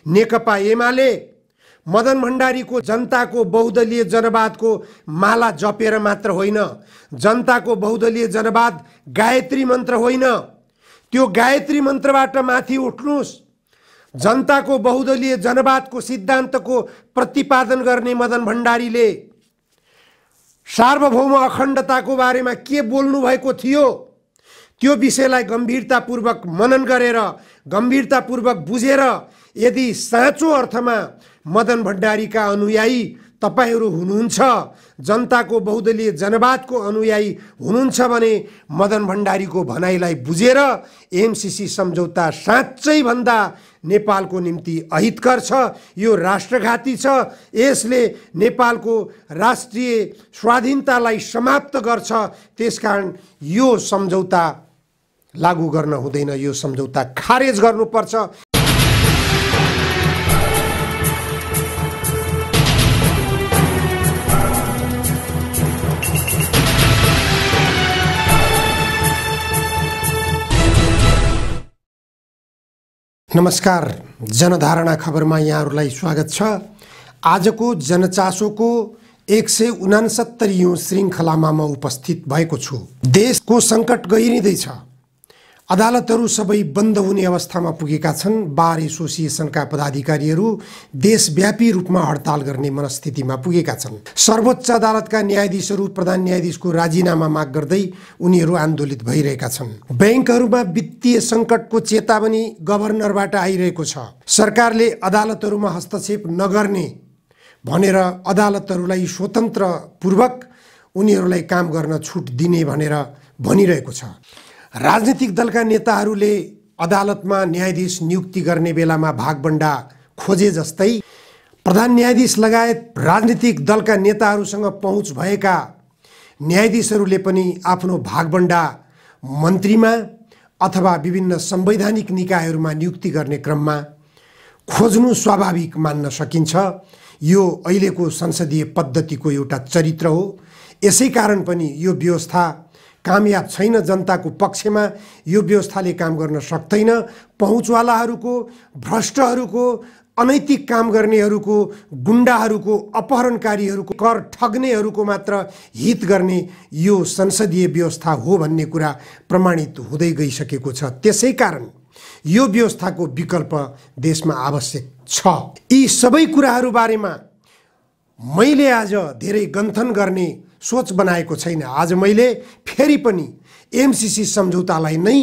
नेकपा एमाले मदन भण्डारीको जनताको बहुदलीय जनवादको माला जपेर मात्र होइन, जनताको बहुदलीय जनवाद गायत्री मन्त्र होइन, त्यो गायत्री मन्त्रबाट माथि उठ्नुस्। जनताको बहुदलीय जनवादको सिद्धान्तको प्रतिपादन गर्ने मदन भण्डारीले सार्वभौम अखण्डताको बारेमा के बोल्नु भएको थियो, त्यो विषयलाई गम्भीरतापूर्वक मनन गरेर, गम्भीरतापूर्वक बुझेर यदि साँचो अर्थमा मदन भण्डारीका अनुयायी तपाईहरू हुनुहुन्छ, जनताको बहुदलीय जनवादको अनुयायी हुनुहुन्छ भने मदन भण्डारीको भनाइलाई बुझेर एमसीसी सम्झौता साँच्चै भन्दा नेपालको निम्ति अहितकर छ, यो राष्ट्रघाती छ, यसले नेपालको राष्ट्रिय स्वाधीनतालाई समाप्त गर्छ। त्यसकारण यो सम्झौता लागू गर्न हुँदैन, यो सम्झौता खारेज गर्नुपर्छ। नमस्कार, जनधारणा खबरमा यहाँहरूलाई स्वागत छ। आजको जनचासोको 169औं श्रृङ्खलामा म उपस्थित भएको छु। देशको सङ्कट गहिरिँदैछ, अदालतहरू सबै बन्द हुने अवस्थामा पुगेका छन्। बार एसोसिएसनका पदाधिकारीहरू देशव्यापी रूपमा हडताल गर्ने मनस्थितिमा पुगेका छन्। सर्वोच्च अदालतका न्यायाधीशहरू प्रधान न्यायाधीशको राजीनामा माग गर्दै उनीहरू आन्दोलित भइरहेका छन्। बैंकहरूमा वित्तीय सङ्कटको चेतावनी गभर्नरबाट आइरहेको छ। सरकारले अदालतहरूमा हस्तक्षेप नगर्ने भनेर अदालतहरूलाई स्वतन्त्रपूर्वक उनीहरूलाई काम गर्न छुट दिने भनेर भनिरहेको छ। राजनीतिक दलका नेताहरूले अदालतमा न्यायाधीश नियुक्ति गर्ने बेलामा भागबण्डा खोजे जस्तै प्रधान न्यायाधीश लगायत राजनीतिक दलका नेताहरूसँग पहुँच भएका न्यायाधीशहरूले पनि आफ्नो भागबण्डा मन्त्रीमा अथवा विभिन्न संवैधानिक निकायहरूमा नियुक्ति गर्ने क्रममा खोज्नु स्वाभाविक मान्न सकिन्छ। यो अहिलेको संसदीय पद्धतिको एउटा चरित्र हो। यसै कारण पनि यो व्यवस्था कामयाब छैन। जनताको पक्षमा यो व्यवस्थाले काम गर्न सक्दैन। पहुँचवालाहरूको, भ्रष्टहरूको, अनैतिक काम गर्नेहरूको, गुण्डाहरूको, अपहरणकारीहरूको, कर ठग्नेहरूको मात्र हित गर्ने यो संसदीय व्यवस्था हो भन्ने कुरा प्रमाणित हुँदै गइसकेको छ। त्यसै कारण यो व्यवस्थाको विकल्प देशमा आवश्यक छ। यी सबै कुराहरू बारेमा मैले आज धेरै गन्थन गर्ने सोच बनाएको छैन। आज मैले फेरि पनि एमसीसी सम्झौतालाई नै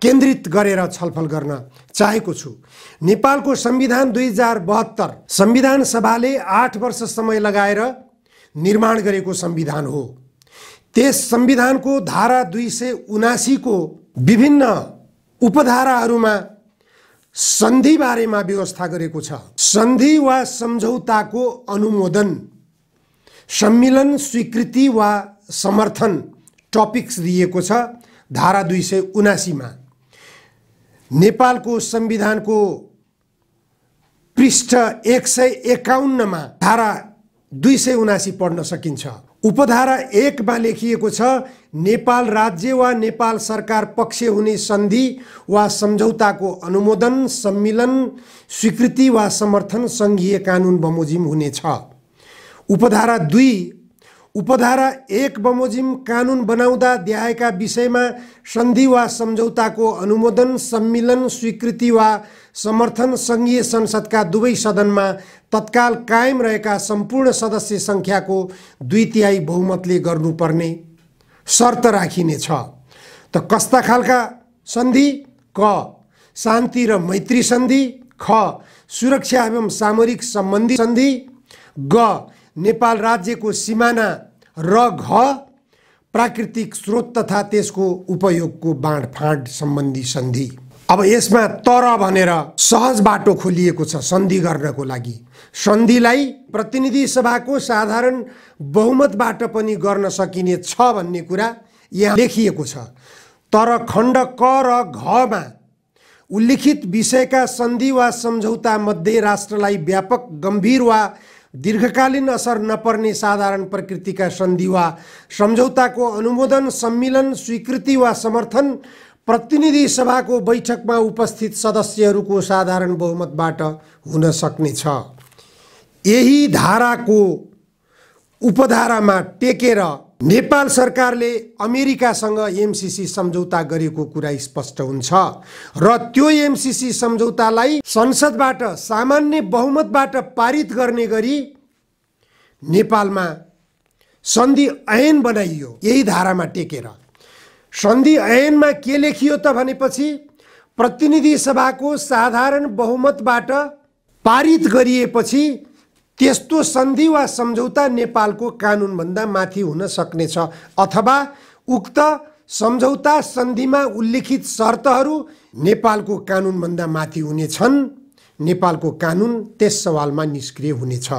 केन्द्रित गरेर छलफल गर्न चाहेको छु। नेपालको संविधान 2072 संविधान सभाले 8 वर्ष समय लगाएर निर्माण गरेको संविधान हो। त्यस संविधानको धारा 279 को विभिन्न उपधाराहरूमा सन्धि बारेमा व्यवस्था गरेको छ। सन्धि वा सम्झौताको अनुमोदन, सम्मिलन, स्वीकृति वा समर्थन टपिक्स दिएको छ धारा 279 मा। नेपालको संविधानको पृष्ठ 151 मा धारा 279 पढ्न सकिन्छ। उपधारा 1 मा लेखिएको छ, नेपाल राज्य वा नेपाल सरकार पक्ष हुने सन्धि वा सम्झौताको अनुमोदन, सम्मिलन, स्वीकृति वा समर्थन सङ्घीय कानुन बमोजिम हुनेछ। उपधारा 2 उपधारा 1 बमोजिम कानुन बनाउँदा देखाएका विषयमा सन्धि वा सम्झौताको अनुमोदन, सम्मिलन, स्वीकृति वा समर्थन सङ्घीय संसदका दुवै सदनमा तत्काल कायम रहेका सम्पूर्ण सदस्य सङ्ख्याको 2/3 बहुमतले गर्नुपर्ने शर्त राखिनेछ। त कस्ता खालका सन्धि? क. शान्ति र मैत्री सन्धि। ख. सुरक्षा एवं सामरिक सम्बन्धी सन्धि। ग. नेपाल राज्यको सिमाना र घ. प्राकृतिक स्रोत तथा त्यसको उपयोगको बाँडफाँड सम्बन्धी सन्धि। अब यसमा तर भनेर सहज बाटो खोलिएको छ सन्धि गर्नको लागि। सन्धिलाई प्रतिनिधि सभाको साधारण बहुमतबाट पनि गर्न सकिने छ भन्ने कुरा यहाँ लेखिएको छ। तर खण्ड क र घ मा उल्लिखित विषयका सन्धि वा सम्झौता मध्ये राष्ट्रलाई व्यापक, गम्भीर वा दीर्घकालीन असर नपर्ने साधारण प्रकृतिका सन्धि वा सम्झौताको अनुमोदन, सम्मिलन, स्वीकृति वा समर्थन प्रतिनिधि सभाको बैठकमा उपस्थित सदस्यहरूको साधारण बहुमतबाट हुन सक्नेछ। यही धाराको उपधारामा टेकेर नेपाल सरकारले अमेरिकासँग एमसीसी सम्झौता गरेको कुरा स्पष्ट हुन्छ र त्यो एमसीसी सम्झौतालाई संसदबाट सामान्य बहुमतबाट पारित गर्ने गरी नेपालमा सन्धि ऐन बनाइयो। यही धारामा टेकेर सन्धि ऐनमा के लेखियो त भनेपछि प्रतिनिधि सभाको साधारण बहुमतबाट पारित गरिएपछि त्यस्तो सन्धि वा सम्झौता नेपालको कानुनभन्दा माथि हुन सक्नेछ अथवा उक्त सम्झौता सन्धिमा उल्लेखित शर्तहरू नेपालको कानुनभन्दा माथि हुनेछन्। नेपालको कानुन त्यस सवालमा निष्क्रिय हुनेछ।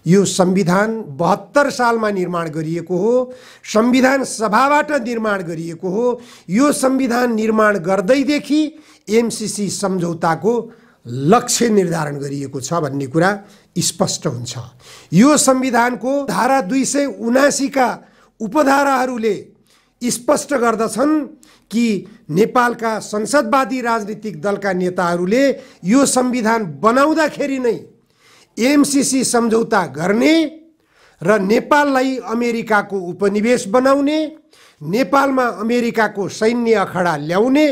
यो संविधान 72 सालमा निर्माण गरिएको हो। संविधान सभाबाट निर्माण गरिएको हो। यो संविधान निर्माण गर्दैदेखि एमसीसी सम्झौताको लक्ष्य निर्धारण गरिएको छ भन्ने कुरा स्पष्ट हुन्छ। यो संविधानको धारा 279 का उपधाराहरूले स्पष्ट गर्दछन् कि नेपालका संसदवादी राजनीतिक दलका नेताहरूले यो संविधान बनाउँदाखेरि नै एमसीसी सम्झौता गर्ने र नेपाललाई अमेरिकाको उपनिवेश बनाउने, नेपालमा अमेरिकाको सैन्य अखडा ल्याउने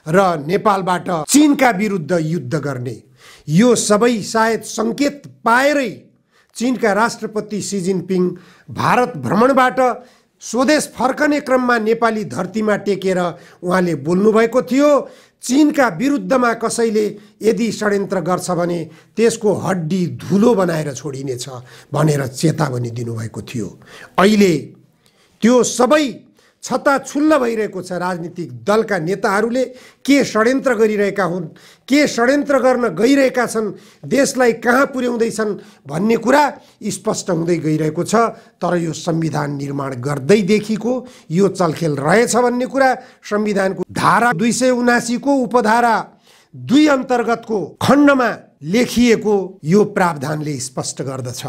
र नेपालबाट चीनका विरुद्ध युद्ध गर्ने, यो सबै सायद संकेत पाएरै चीनका राष्ट्रपति सी जिनपिङ भारत भ्रमणबाट स्वदेश फर्कने क्रममा नेपाली धरतीमा टेकेर उहाँले बोल्नुभएको थियो, चीनका विरुद्धमा कसैले यदि षड्यन्त्र गर्छ भने त्यसको हड्डी धुलो बनाएर छोडिनेछ भनेर चेतावनी दिनुभएको थियो। अहिले त्यो सबै छताछुल्ल भइरहेको छ। राजनीतिक दलका नेताहरूले के षड्यन्त्र गरिरहेका हुन्, के षड्यन्त्र गर्न गइरहेका छन्, देशलाई कहाँ पुर्याउँदैछन् भन्ने कुरा स्पष्ट हुँदै गइरहेको छ। तर यो संविधान निर्माण गर्दैदेखिको यो चलखेल रहेछ भन्ने कुरा संविधानको धारा 279 को उपधारा 2 अन्तर्गतको खण्डमा लेखिएको यो प्रावधानले स्पष्ट गर्दछ।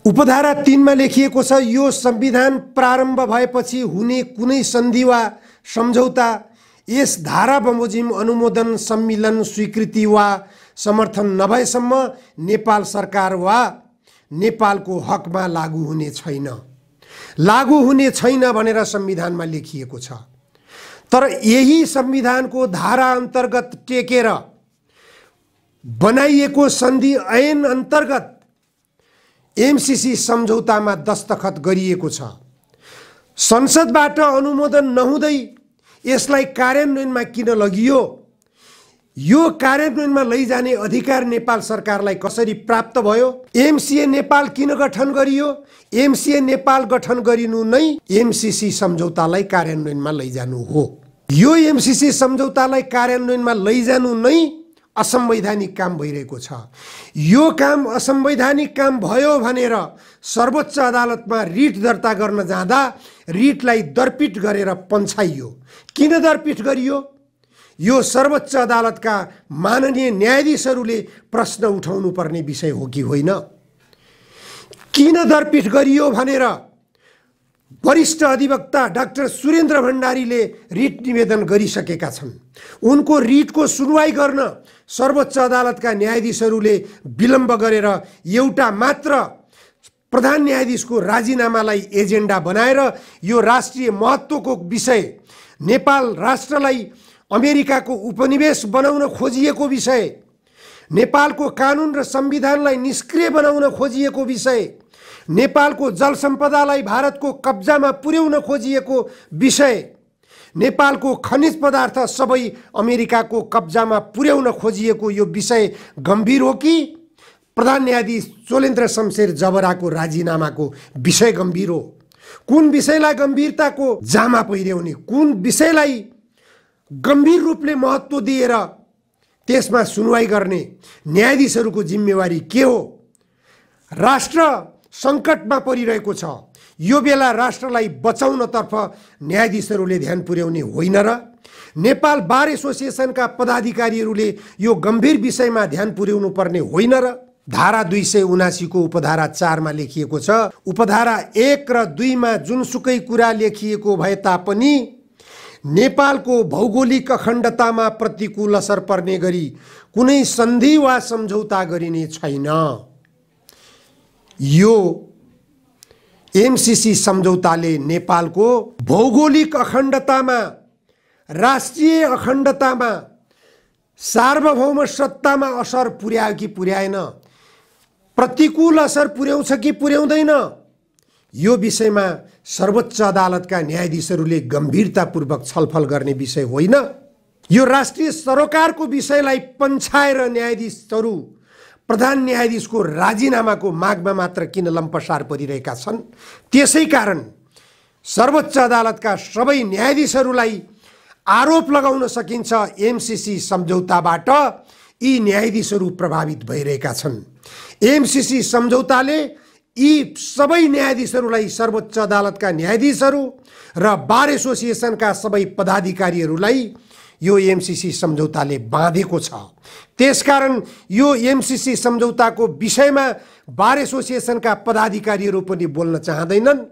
उपधारा 3 मा लेखिएको छ, यो संविधान प्रारम्भ भएपछि हुने कुनै सन्धि वा सम्झौता यस धारा बमोजिम अनुमोदन, सम्मिलन, स्वीकृति वा समर्थन नभएसम्म नेपाल सरकार वा नेपालको हकमा लागू हुने छैन। लागू हुने छैन भनेर संविधानमा लेखिएको छ। तर यही संविधानको धारा अन्तर्गत टेकेर बनाइएको सन्धि ऐन अन्तर्गत एमसीसी सम्झौतामा दस्तखत गरिएको छ। संसदबाट अनुमोदन नहुँदै यसलाई कार्यान्वयनमा किन लगियो? यो कार्यान्वयनमा लैजाने अधिकार नेपाल सरकारलाई कसरी प्राप्त भयो? एमसीए नेपाल किन गठन गरियो? एमसीए नेपाल गठन गरिनु नै एमसीसी सम्झौतालाई कार्यान्वयनमा लैजानु हो। यो एमसीसी सम्झौतालाई कार्यान्वयनमा लैजानु नै असंवैधानिक काम भइरहेको छ। यो काम असंवैधानिक काम भयो भनेर सर्वोच्च अदालतमा रिट दर्ता गर्न जाँदा रिटलाई दर्पित गरेर पन्छाइयो। किन दर्पित गरियो? यो सर्वोच्च अदालतका माननीय न्यायाधीशहरूले प्रश्न उठाउनु पर्ने विषय हो कि होइन? किन दर्पित गरियो भनेर वरिष्ठ अधिवक्ता डाक्टर सुरेन्द्र भण्डारीले रिट निवेदन गरिसकेका छन्। उनको रिटको सुनवाई गर्न सर्वोच्च अदालतका न्यायाधीशहरूले विलम्ब गरेर एउटा मात्र प्रधान न्यायाधीशको राजीनामालाई एजेन्डा बनाएर यो राष्ट्रिय महत्त्वको विषय, नेपाल राष्ट्रलाई अमेरिकाको उपनिवेश बनाउन खोजिएको विषय, नेपालको कानुन र संविधानलाई निष्क्रिय बनाउन खोजिएको विषय, नेपालको जल सम्पदालाई भारतको कब्जामा पुर्याउन खोजिएको विषय, नेपालको खनिज पदार्थ सबै अमेरिकाको कब्जामा पुर्याउन खोजिएको यो विषय गम्भीर हो कि प्रधान न्यायाधीश चोलेन्द्र शमशेर जबराको राजीनामाको विषय गम्भीर हो? कुन विषयलाई गम्भीरताको जामा पहिर्याउने, कुन विषयलाई गम्भीर रूपले महत्त्व दिएर त्यसमा सुनवाई गर्ने न्यायाधीशहरूको जिम्मेवारी के हो? राष्ट्र सङ्कटमा परिरहेको छ। यो बेला राष्ट्रलाई बचाउनतर्फ न्यायाधीशहरूले ध्यान पुर्याउने होइन र नेपाल बार एसोसिएसनका पदाधिकारीहरूले यो गम्भीर विषयमा ध्यान पुर्याउनु पर्ने होइन र? धारा 279 को उपधारा 4 मा लेखिएको छ, उपधारा 1 र 2 मा जुनसुकै कुरा लेखिएको भए तापनि नेपालको भौगोलिक अखण्डतामा प्रतिकूल असर पर्ने गरी कुनै सन्धि वा सम्झौता गरिने छैन। यो एमसीसी सम्झौताले नेपालको भौगोलिक अखण्डतामा, राष्ट्रिय अखण्डतामा, सार्वभौम सत्तामा असर पुर्यायो कि पुर्याएन, प्रतिकूल असर पुर्याउँछ कि पुर्याउँदैन, यो विषयमा सर्वोच्च अदालतका न्यायाधीशहरूले गम्भीरतापूर्वक छलफल गर्ने विषय होइन। यो राष्ट्रिय सरोकारको विषयलाई पन्छाएर न्यायाधीशहरू प्रधान न्यायाधीशको राजीनामाको मागमा मात्र किन लम्पसार परिरहेका छन्? त्यसै कारण सर्वोच्च अदालतका सबै न्यायाधीशहरूलाई आरोप लगाउन सकिन्छ एमसीसी सम्झौताबाट यी न्यायाधीशहरू प्रभावित भइरहेका छन्। एमसीसी सम्झौताले यी सबै न्यायाधीशहरूलाई, सर्वोच्च अदालतका न्यायाधीशहरू र बार एसोसिएसनका सबै पदाधिकारीहरूलाई यो एमसीसी सम्झौताले बाँधेको छ। त्यसकारण यो एमसीसी सम्झौताको विषयमा बार एसोसिएसनका पदाधिकारीहरू पनि बोल्न चाहँदैनन्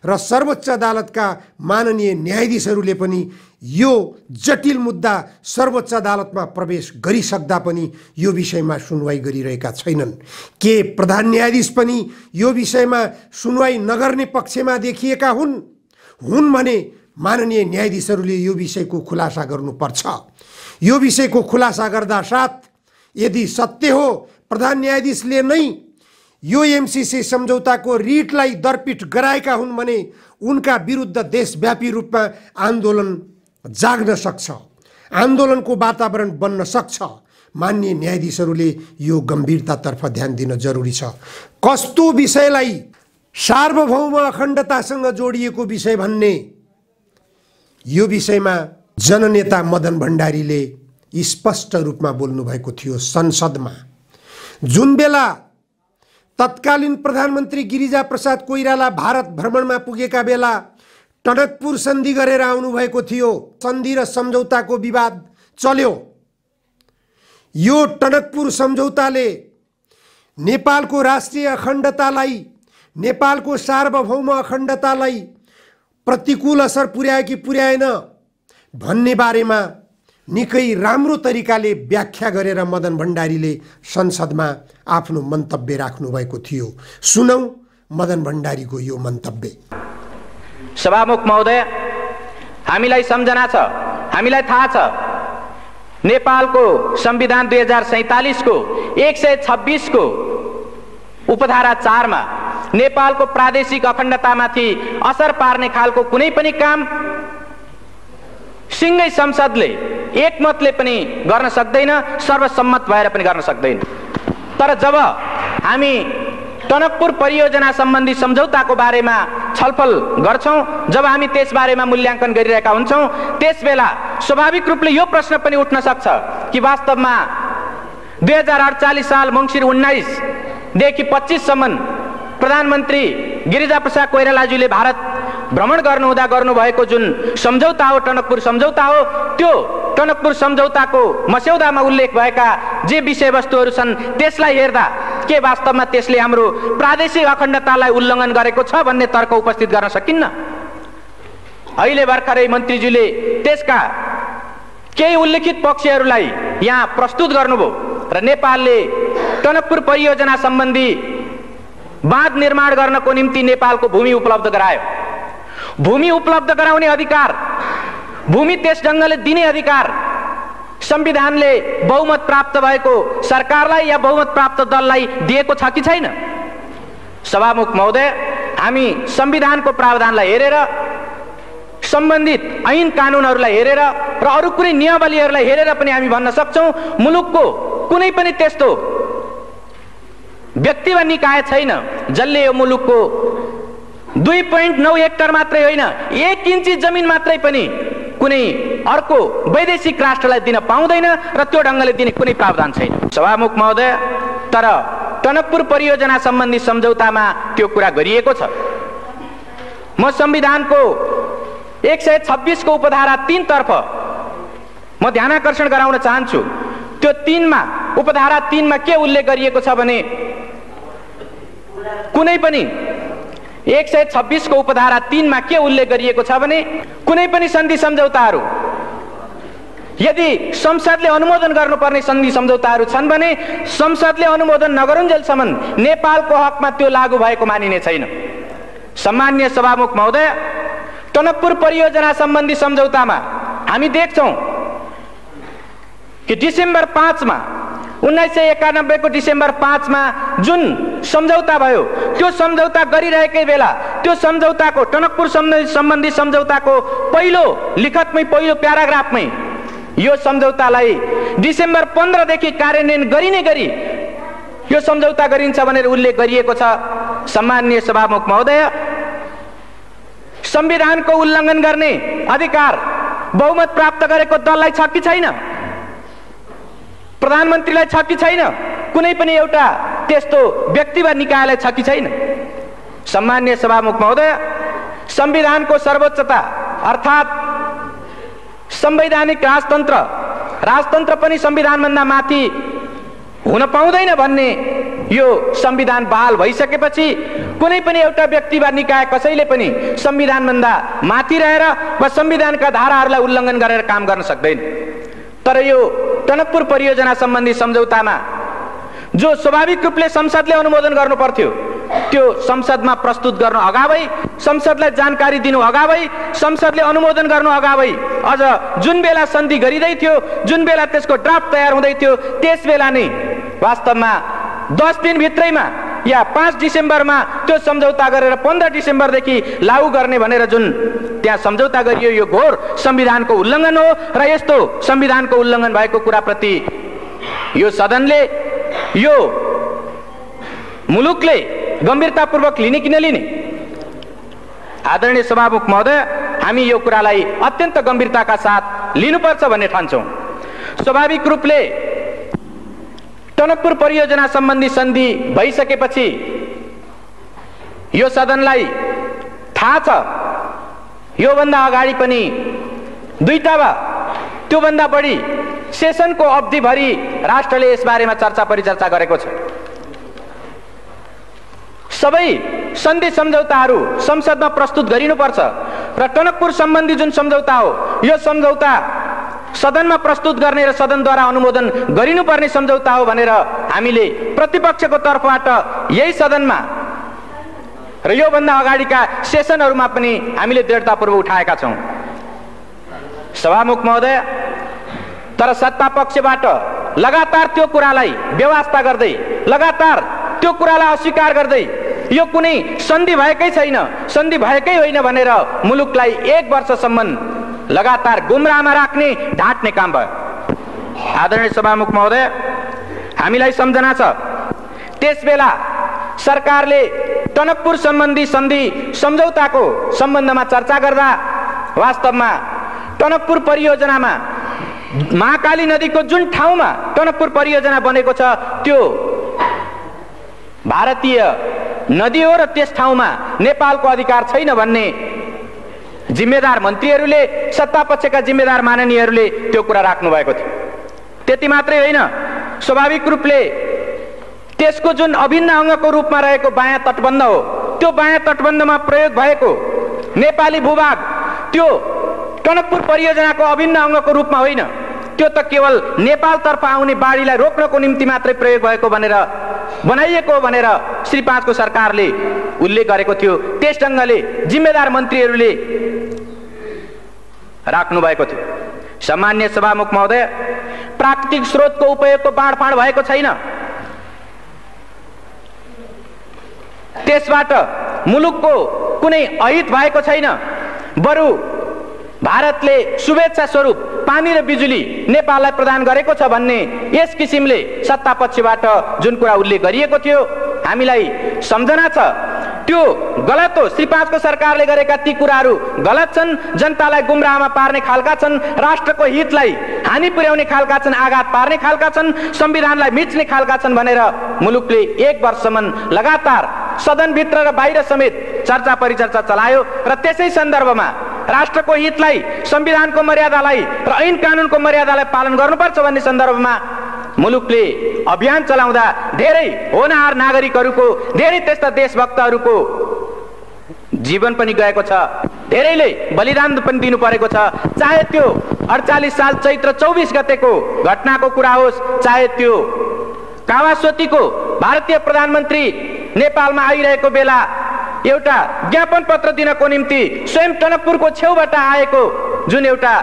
र सर्वोच्च अदालतका माननीय न्यायाधीशहरूले पनि यो जटिल मुद्दा सर्वोच्च अदालतमा प्रवेश गरिसक्दा पनि यो विषयमा सुनवाई गरिरहेका छैनन्। के प्रधान न्यायाधीश पनि यो विषयमा सुनवाई नगर्ने पक्षमा देखिएका हुन् भने माननीय न्यायाधीशहरूले यो विषयको खुलासा गर्नुपर्छ। यो विषयको खुलासा गर्दा साथ यदि सत्य हो प्रधान न्यायाधीशले नै यो एमसीसी सम्झौताको रिटलाई दरपिट गराएका हुन् भने उनका विरुद्ध देशव्यापी रूपमा आन्दोलन जाग्न सक्छ, आन्दोलनको वातावरण बन्न सक्छ। माननीय न्यायाधीशहरूले यो गम्भीरतातर्फ ध्यान दिन जरुरी छ। कस्तो विषयलाई सार्वभौम अखण्डतासँग जोडिएको विषय भन्ने, यो विषयमा जननेता मदन भण्डारीले स्पष्ट रूपमा बोल्नुभएको थियो संसदमा। जुन बेला तत्कालीन प्रधानमन्त्री गिरिजा प्रसाद कोइराला भारत भ्रमणमा पुगेका बेला टनकपुर सन्धि गरेर आउनुभएको थियो। सन्धि र सम्झौताको विवाद चल्यो। यो टनकपुर सम्झौताले नेपालको राष्ट्रिय अखण्डतालाई, नेपालको सार्वभौम अखण्डतालाई प्रतिकूल असर पुर्यायो कि पुर्याएन भन्ने बारेमा निकै राम्रो तरिकाले व्याख्या गरेर मदन भण्डारीले संसदमा आफ्नो मन्तव्य राख्नुभएको थियो। सुनौं मदन भण्डारीको यो मन्तव्य। सभामुख महोदय, हामीलाई सम्झना छ, हामीलाई थाहा छ, नेपालको संविधान 2047 को 126 को उपधारा 4 मा नेपालको प्रादेशिक अखण्डतामाथि असर पार्ने खालको कुनै पनि काम सिंगै संसदले एकमतले पनि गर्न सक्दैन, सर्वसम्मत भएर पनि गर्न सक्दैन। तर जब हामी टनकपुर परियोजना सम्बन्धी सम्झौताको बारेमा छलफल गर्छौं, जब हामी त्यस बारेमा मूल्याङ्कन गरिरहेका हुन्छौं, त्यसबेला स्वाभाविक रूपले यो प्रश्न पनि उठ्न सक्छ कि वास्तवमा 2048 साल मङ्सिर 19 देखि 25 सम्म प्रधानमन्त्री गिरिजा प्रसाद कोइरालाज्यूले भारत भ्रमण गर्नुहुँदा गर्नुभएको जुन सम्झौता हो, टनकपुर सम्झौता हो, त्यो टनकपुर सम्झौताको मस्यौदामा उल्लेख भएका जे विषयवस्तुहरू छन् त्यसलाई हेर्दा के वास्तवमा त्यसले हाम्रो प्रादेशिक अखण्डतालाई उल्लङ्घन गरेको छ भन्ने तर्क उपस्थित गर्न सकिन्न। अहिले भर्खरै मन्त्रीज्यूले त्यसका केही उल्लेखित पक्षहरूलाई यहाँ प्रस्तुत गर्नुभयो र नेपालले टनकपुर परियोजना सम्बन्धी बाँध निर्माण गर्नको निम्ति नेपालको भूमि उपलब्ध गरायो। भूमि उपलब्ध गराउने अधिकार, भूमि त्यस ढङ्गले दिने अधिकार संविधानले बहुमत प्राप्त भएको सरकारलाई या बहुमत प्राप्त दललाई दिएको छ कि छैन? सभामुख महोदय, हामी संविधानको प्रावधानलाई हेरेर, सम्बन्धित ऐन कानुनहरूलाई हेरेर र अरू कुनै नियमावलीहरूलाई हेरेर पनि हामी भन्न सक्छौं मुलुकको कुनै पनि त्यस्तो व्यक्ति वा निकाय छैन जसले यो मुलुकको 2.9 हेक्टर मात्रै होइन 1 इन्ची जमिन मात्रै पनि कुनै अर्को वैदेशिक राष्ट्रलाई दिन पाउँदैन र त्यो ढङ्गले दिने कुनै प्रावधान छैन। सभामुख महोदय, तर टनकपुर परियोजना सम्बन्धी सम्झौतामा त्यो कुरा गरिएको छ। म संविधानको 126 को उपधारा 3 तर्फ म ध्यानाकर्षण गराउन चाहन्छु। त्यो 3 मा, उपधारा 3 मा के उल्लेख गरिएको छ भने कुनै पनि 126 को उपधारा 3 मा के उल्लेख गरिएको छ भने कुनै पनि सन्धि सम्झौताहरू यदि संसदले अनुमोदन गर्नुपर्ने सन्धि सम्झौताहरू छन् भने संसदले अनुमोदन नगरुन्जेलसम्म नेपालको हकमा त्यो लागू भएको मानिने छैन। सम्माननीय सभामुख महोदय, टनकपुर परियोजना सम्बन्धी सम्झौतामा हामी देख्छौं कि डिसेम्बर 5 मा 1991 को डिसेम्बर 5 मा जुन सम्झौता भयो त्यो सम्झौता गरिरहेकै बेला त्यो सम्झौताको टनकपुर सम्बन्धी सम्झौताको पहिलो लिखतमै पहिलो प्याराग्राफमै यो सम्झौतालाई डिसेम्बर 15 देखि कार्यान्वयन गरिने गरी यो सम्झौता गरिन्छ भनेर उल्लेख गरिएको छ। सम्माननीय सभामुख महोदय, संविधानको उल्लङ्घन गर्ने अधिकार बहुमत प्राप्त गरेको दललाई छ कि छैन? प्रधानमन्त्रीलाई छ कि छैन? कुनै पनि एउटा त्यस्तो व्यक्ति वा निकायलाई छ कि छैन? सम्माननीय सभामुख महोदय, संविधानको सर्वोच्चता अर्थात् संवैधानिक राजतन्त्र पनि संविधानभन्दा माथि हुन पाउँदैन भन्ने यो संविधान बहाल भइसकेपछि कुनै पनि एउटा व्यक्ति वा निकाय कसैले पनि संविधानभन्दा माथि रहेर वा संविधानका धाराहरूलाई उल्लङ्घन गरेर काम गर्न सक्दैन। तर यो टनकपुर परियोजना सम्बन्धी सम्झौतामा जो स्वाभाविक रूपले संसदले अनुमोदन गर्नु पर्थ्यो त्यो संसदमा प्रस्तुत गर्न अगावै, संसदलाई जानकारी दिनु अगावै, संसदले अनुमोदन गर्नु अगावै अझ जुन बेला सन्धि गरिँदै थियो, जुन बेला त्यसको ड्राफ्ट तयार हुँदै थियो, त्यस बेला नै वास्तवमा 10 दिन भित्रैमा या 5 डिसेम्बरमा त्यो सम्झौता गरेर 15 डिसेम्बरदेखि लागू गर्ने भनेर जुन त्यहाँ सम्झौता गरियो यो घोर संविधानको उल्लङ्घन हो र यस्तो संविधानको उल्लङ्घन भएको कुराप्रति यो सदनले, यो मुलुकले गम्भीरतापूर्वक लिने कि नलिने? आदरणीय सभामुख महोदय, हामी यो कुरालाई अत्यन्त गम्भीरताका साथ लिनुपर्छ भन्ने ठान्छौं। स्वाभाविक रूपले टनकपुर परियोजना सम्बन्धी सन्धि भइसकेपछि यो सदनलाई थाहा छ यो भन्दा अगाडि पनि 2टा वा त्योभन्दा बढी सेसनको अवधिभरि राष्ट्रले यसबारेमा चर्चा परिचर्चा गरेको छ। सबै सन्धि सम्झौताहरू संसदमा प्रस्तुत गरिनुपर्छ र टनकपुर सम्बन्धी जुन सम्झौता हो यो सम्झौता सदनमा प्रस्तुत गर्ने र सदनद्वारा अनुमोदन गरिनुपर्ने सम्झौता हो भनेर हामीले प्रतिपक्षको तर्फबाट यही सदनमा र यो भन्दा अगाडिका सेसनहरूमा पनि हामीले दृढतापूर्वक उठाएका छौं। सभामुख महोदय, तर सत्ता पक्षबाट लगातार त्यो कुरालाई बेवास्ता गर्दै, लगातार त्यो कुरालाई अस्वीकार गर्दै यो कुनै सन्धि भएकै छैन, सन्धि भएकै होइन भनेर मुलुकलाई 1 वर्षसम्म लगातार गुमराहमा राख्ने, ढाँट्ने काम भयो। आदरणीय सभामुख महोदय, हामीलाई सम्झना छ त्यसबेला सरकारले टनकपुर सम्बन्धी सन्धि सम्झौताको सम्बन्धमा चर्चा गर्दा वास्तवमा टनकपुर परियोजनामा महाकाली नदीको जुन ठाउँमा टनकपुर परियोजना बनेको छ त्यो भारतीय नदी हो र त्यस ठाउँमा नेपालको अधिकार छैन भन्ने जिम्मेदार मन्त्रीहरूले, सत्ता पक्षका जिम्मेदार माननीयहरूले त्यो कुरा राख्नु भएको थियो। त्यति मात्रै होइन, स्वाभाविक रूपले त्यसको जुन अभिन्न अङ्गको रूपमा रहेको बायाँ तटबन्ध हो त्यो बायाँ तटबन्धमा प्रयोग भएको नेपाली भूभाग त्यो टनकपुर परियोजनाको अभिन्न अङ्गको रूपमा होइन, त्यो त केवल नेपालतर्फ आउने बाढीलाई रोक्नको निम्ति मात्रै प्रयोग भएको भनेर बनाइएको भनेर श्री 5 को सरकारले उल्लेख गरेको थियो। त्यस ढङ्गले जिम्मेदार मन्त्रीहरूले राख्नु भएको थियो। सम्माननीय सभामुख महोदय, प्राकृतिक स्रोतको उपयोगको बाँडफाँड भएको छैन, त्यसबाट मुलुकको कुनै अहित भएको छैन, बरु भारतले शुभेच्छा स्वरूप पानी र बिजुली नेपाललाई प्रदान गरेको छ भन्ने यस किसिमले सत्ता पक्षबाट जुन कुरा उल्लेख गरिएको थियो हामीलाई सम्झना छ त्यो गलत हो। श्री 5 को सरकारले गरेका ती कुराहरू गलत छन्, जनतालाई गुमराहमा पार्ने खालका छन्, राष्ट्रको हितलाई हानि पुर्याउने खालका छन्, आघात पार्ने खालका छन्, संविधानलाई मिच्ने खालका छन् भनेर मुलुकले 1 वर्षसम्म लगातार सदनभित्र र बाहिर समेत चर्चा परिचर्चा चलायो र त्यसै सन्दर्भमा राष्ट्रको हितलाई, संविधानको मर्यादालाई र ऐन कानुनको मर्यादालाई पालन गर्नुपर्छ भन्ने सन्दर्भमा मुलुकले अभियान चलाउँदा धेरै होनहार नागरिकहरूको, धेरै त्यस्ता देशभक्तहरूको जीवन पनि गएको छ, धेरैले बलिदान पनि दिनु परेको छ। चाहे त्यो 48 साल चैत्र 24 गतेको घटनाको कुरा होस्, चाहे त्यो कावासोतीको भारतीय प्रधानमन्त्री नेपालमा आइरहेको बेला एउटा ज्ञापन पत्र दिनको निम्ति स्वयं टनकपुरको छेउबाट आएको जुन एउटा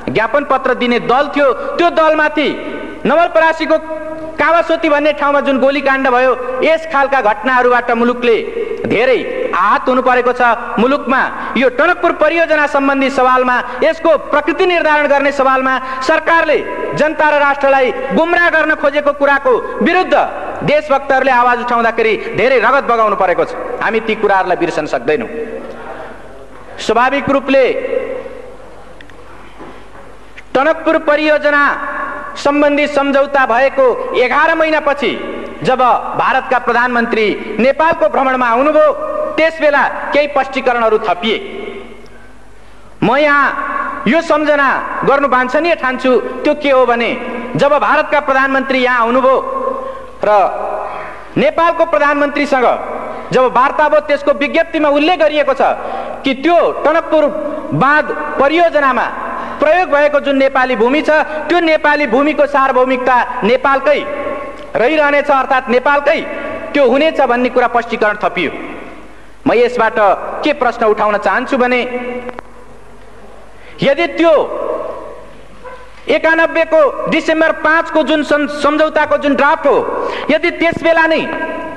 ज्ञापन पत्र दिने दल थियो, त्यो दलमाथि नवलपरासीको कावासोती भन्ने ठाउँमा जुन गोलीकाण्ड भयो, यस खालका घटनाहरूबाट मुलुकले धेरै आहत हुनु परेको छ। मुलुकमा यो टनकपुर परियोजना सम्बन्धी सवालमा, यसको प्रकृति निर्धारण गर्ने सवालमा सरकारले जनता र राष्ट्रलाई गुमराह गर्न खोजेको कुराको विरुद्ध देशभक्तहरूले आवाज उठाउँदाखेरि धेरै रगत बगाउनु परेको छ। हामी ती कुराहरूलाई बिर्सन सक्दैनौँ। स्वाभाविक रूपले टनकपुर परियोजना सम्बन्धी सम्झौता भएको 11 महिनापछि जब भारतका प्रधानमन्त्री नेपालको भ्रमणमा आउनुभयो, त्यसबेला केही स्पष्टीकरणहरू थपिए। म यहाँ यो सम्झना गर्नु वाञ्छनीय ठान्छु। त्यो के हो भने, जब भारतका प्रधानमन्त्री यहाँ आउनुभयो र नेपालको प्रधानमन्त्रीसँग जब वार्ता भयो, त्यसको विज्ञप्तिमा उल्लेख गरिएको छ कि त्यो टनकपुर बाँध परियोजनामा प्रयोग भएको जुन नेपाली भूमि छ, त्यो नेपाली भूमिको सार्वभौमिकता नेपालकै रहिरहनेछ, अर्थात् नेपालकै त्यो हुनेछ भन्ने कुरा स्पष्टीकरण थपियो। म यसबाट के प्रश्न उठाउन चाहन्छु भने, यदि त्यो 91 को डिसेम्बर 5 को जुन सम्झौताको जुन ड्राफ्ट हो, यदि त्यसबेला नै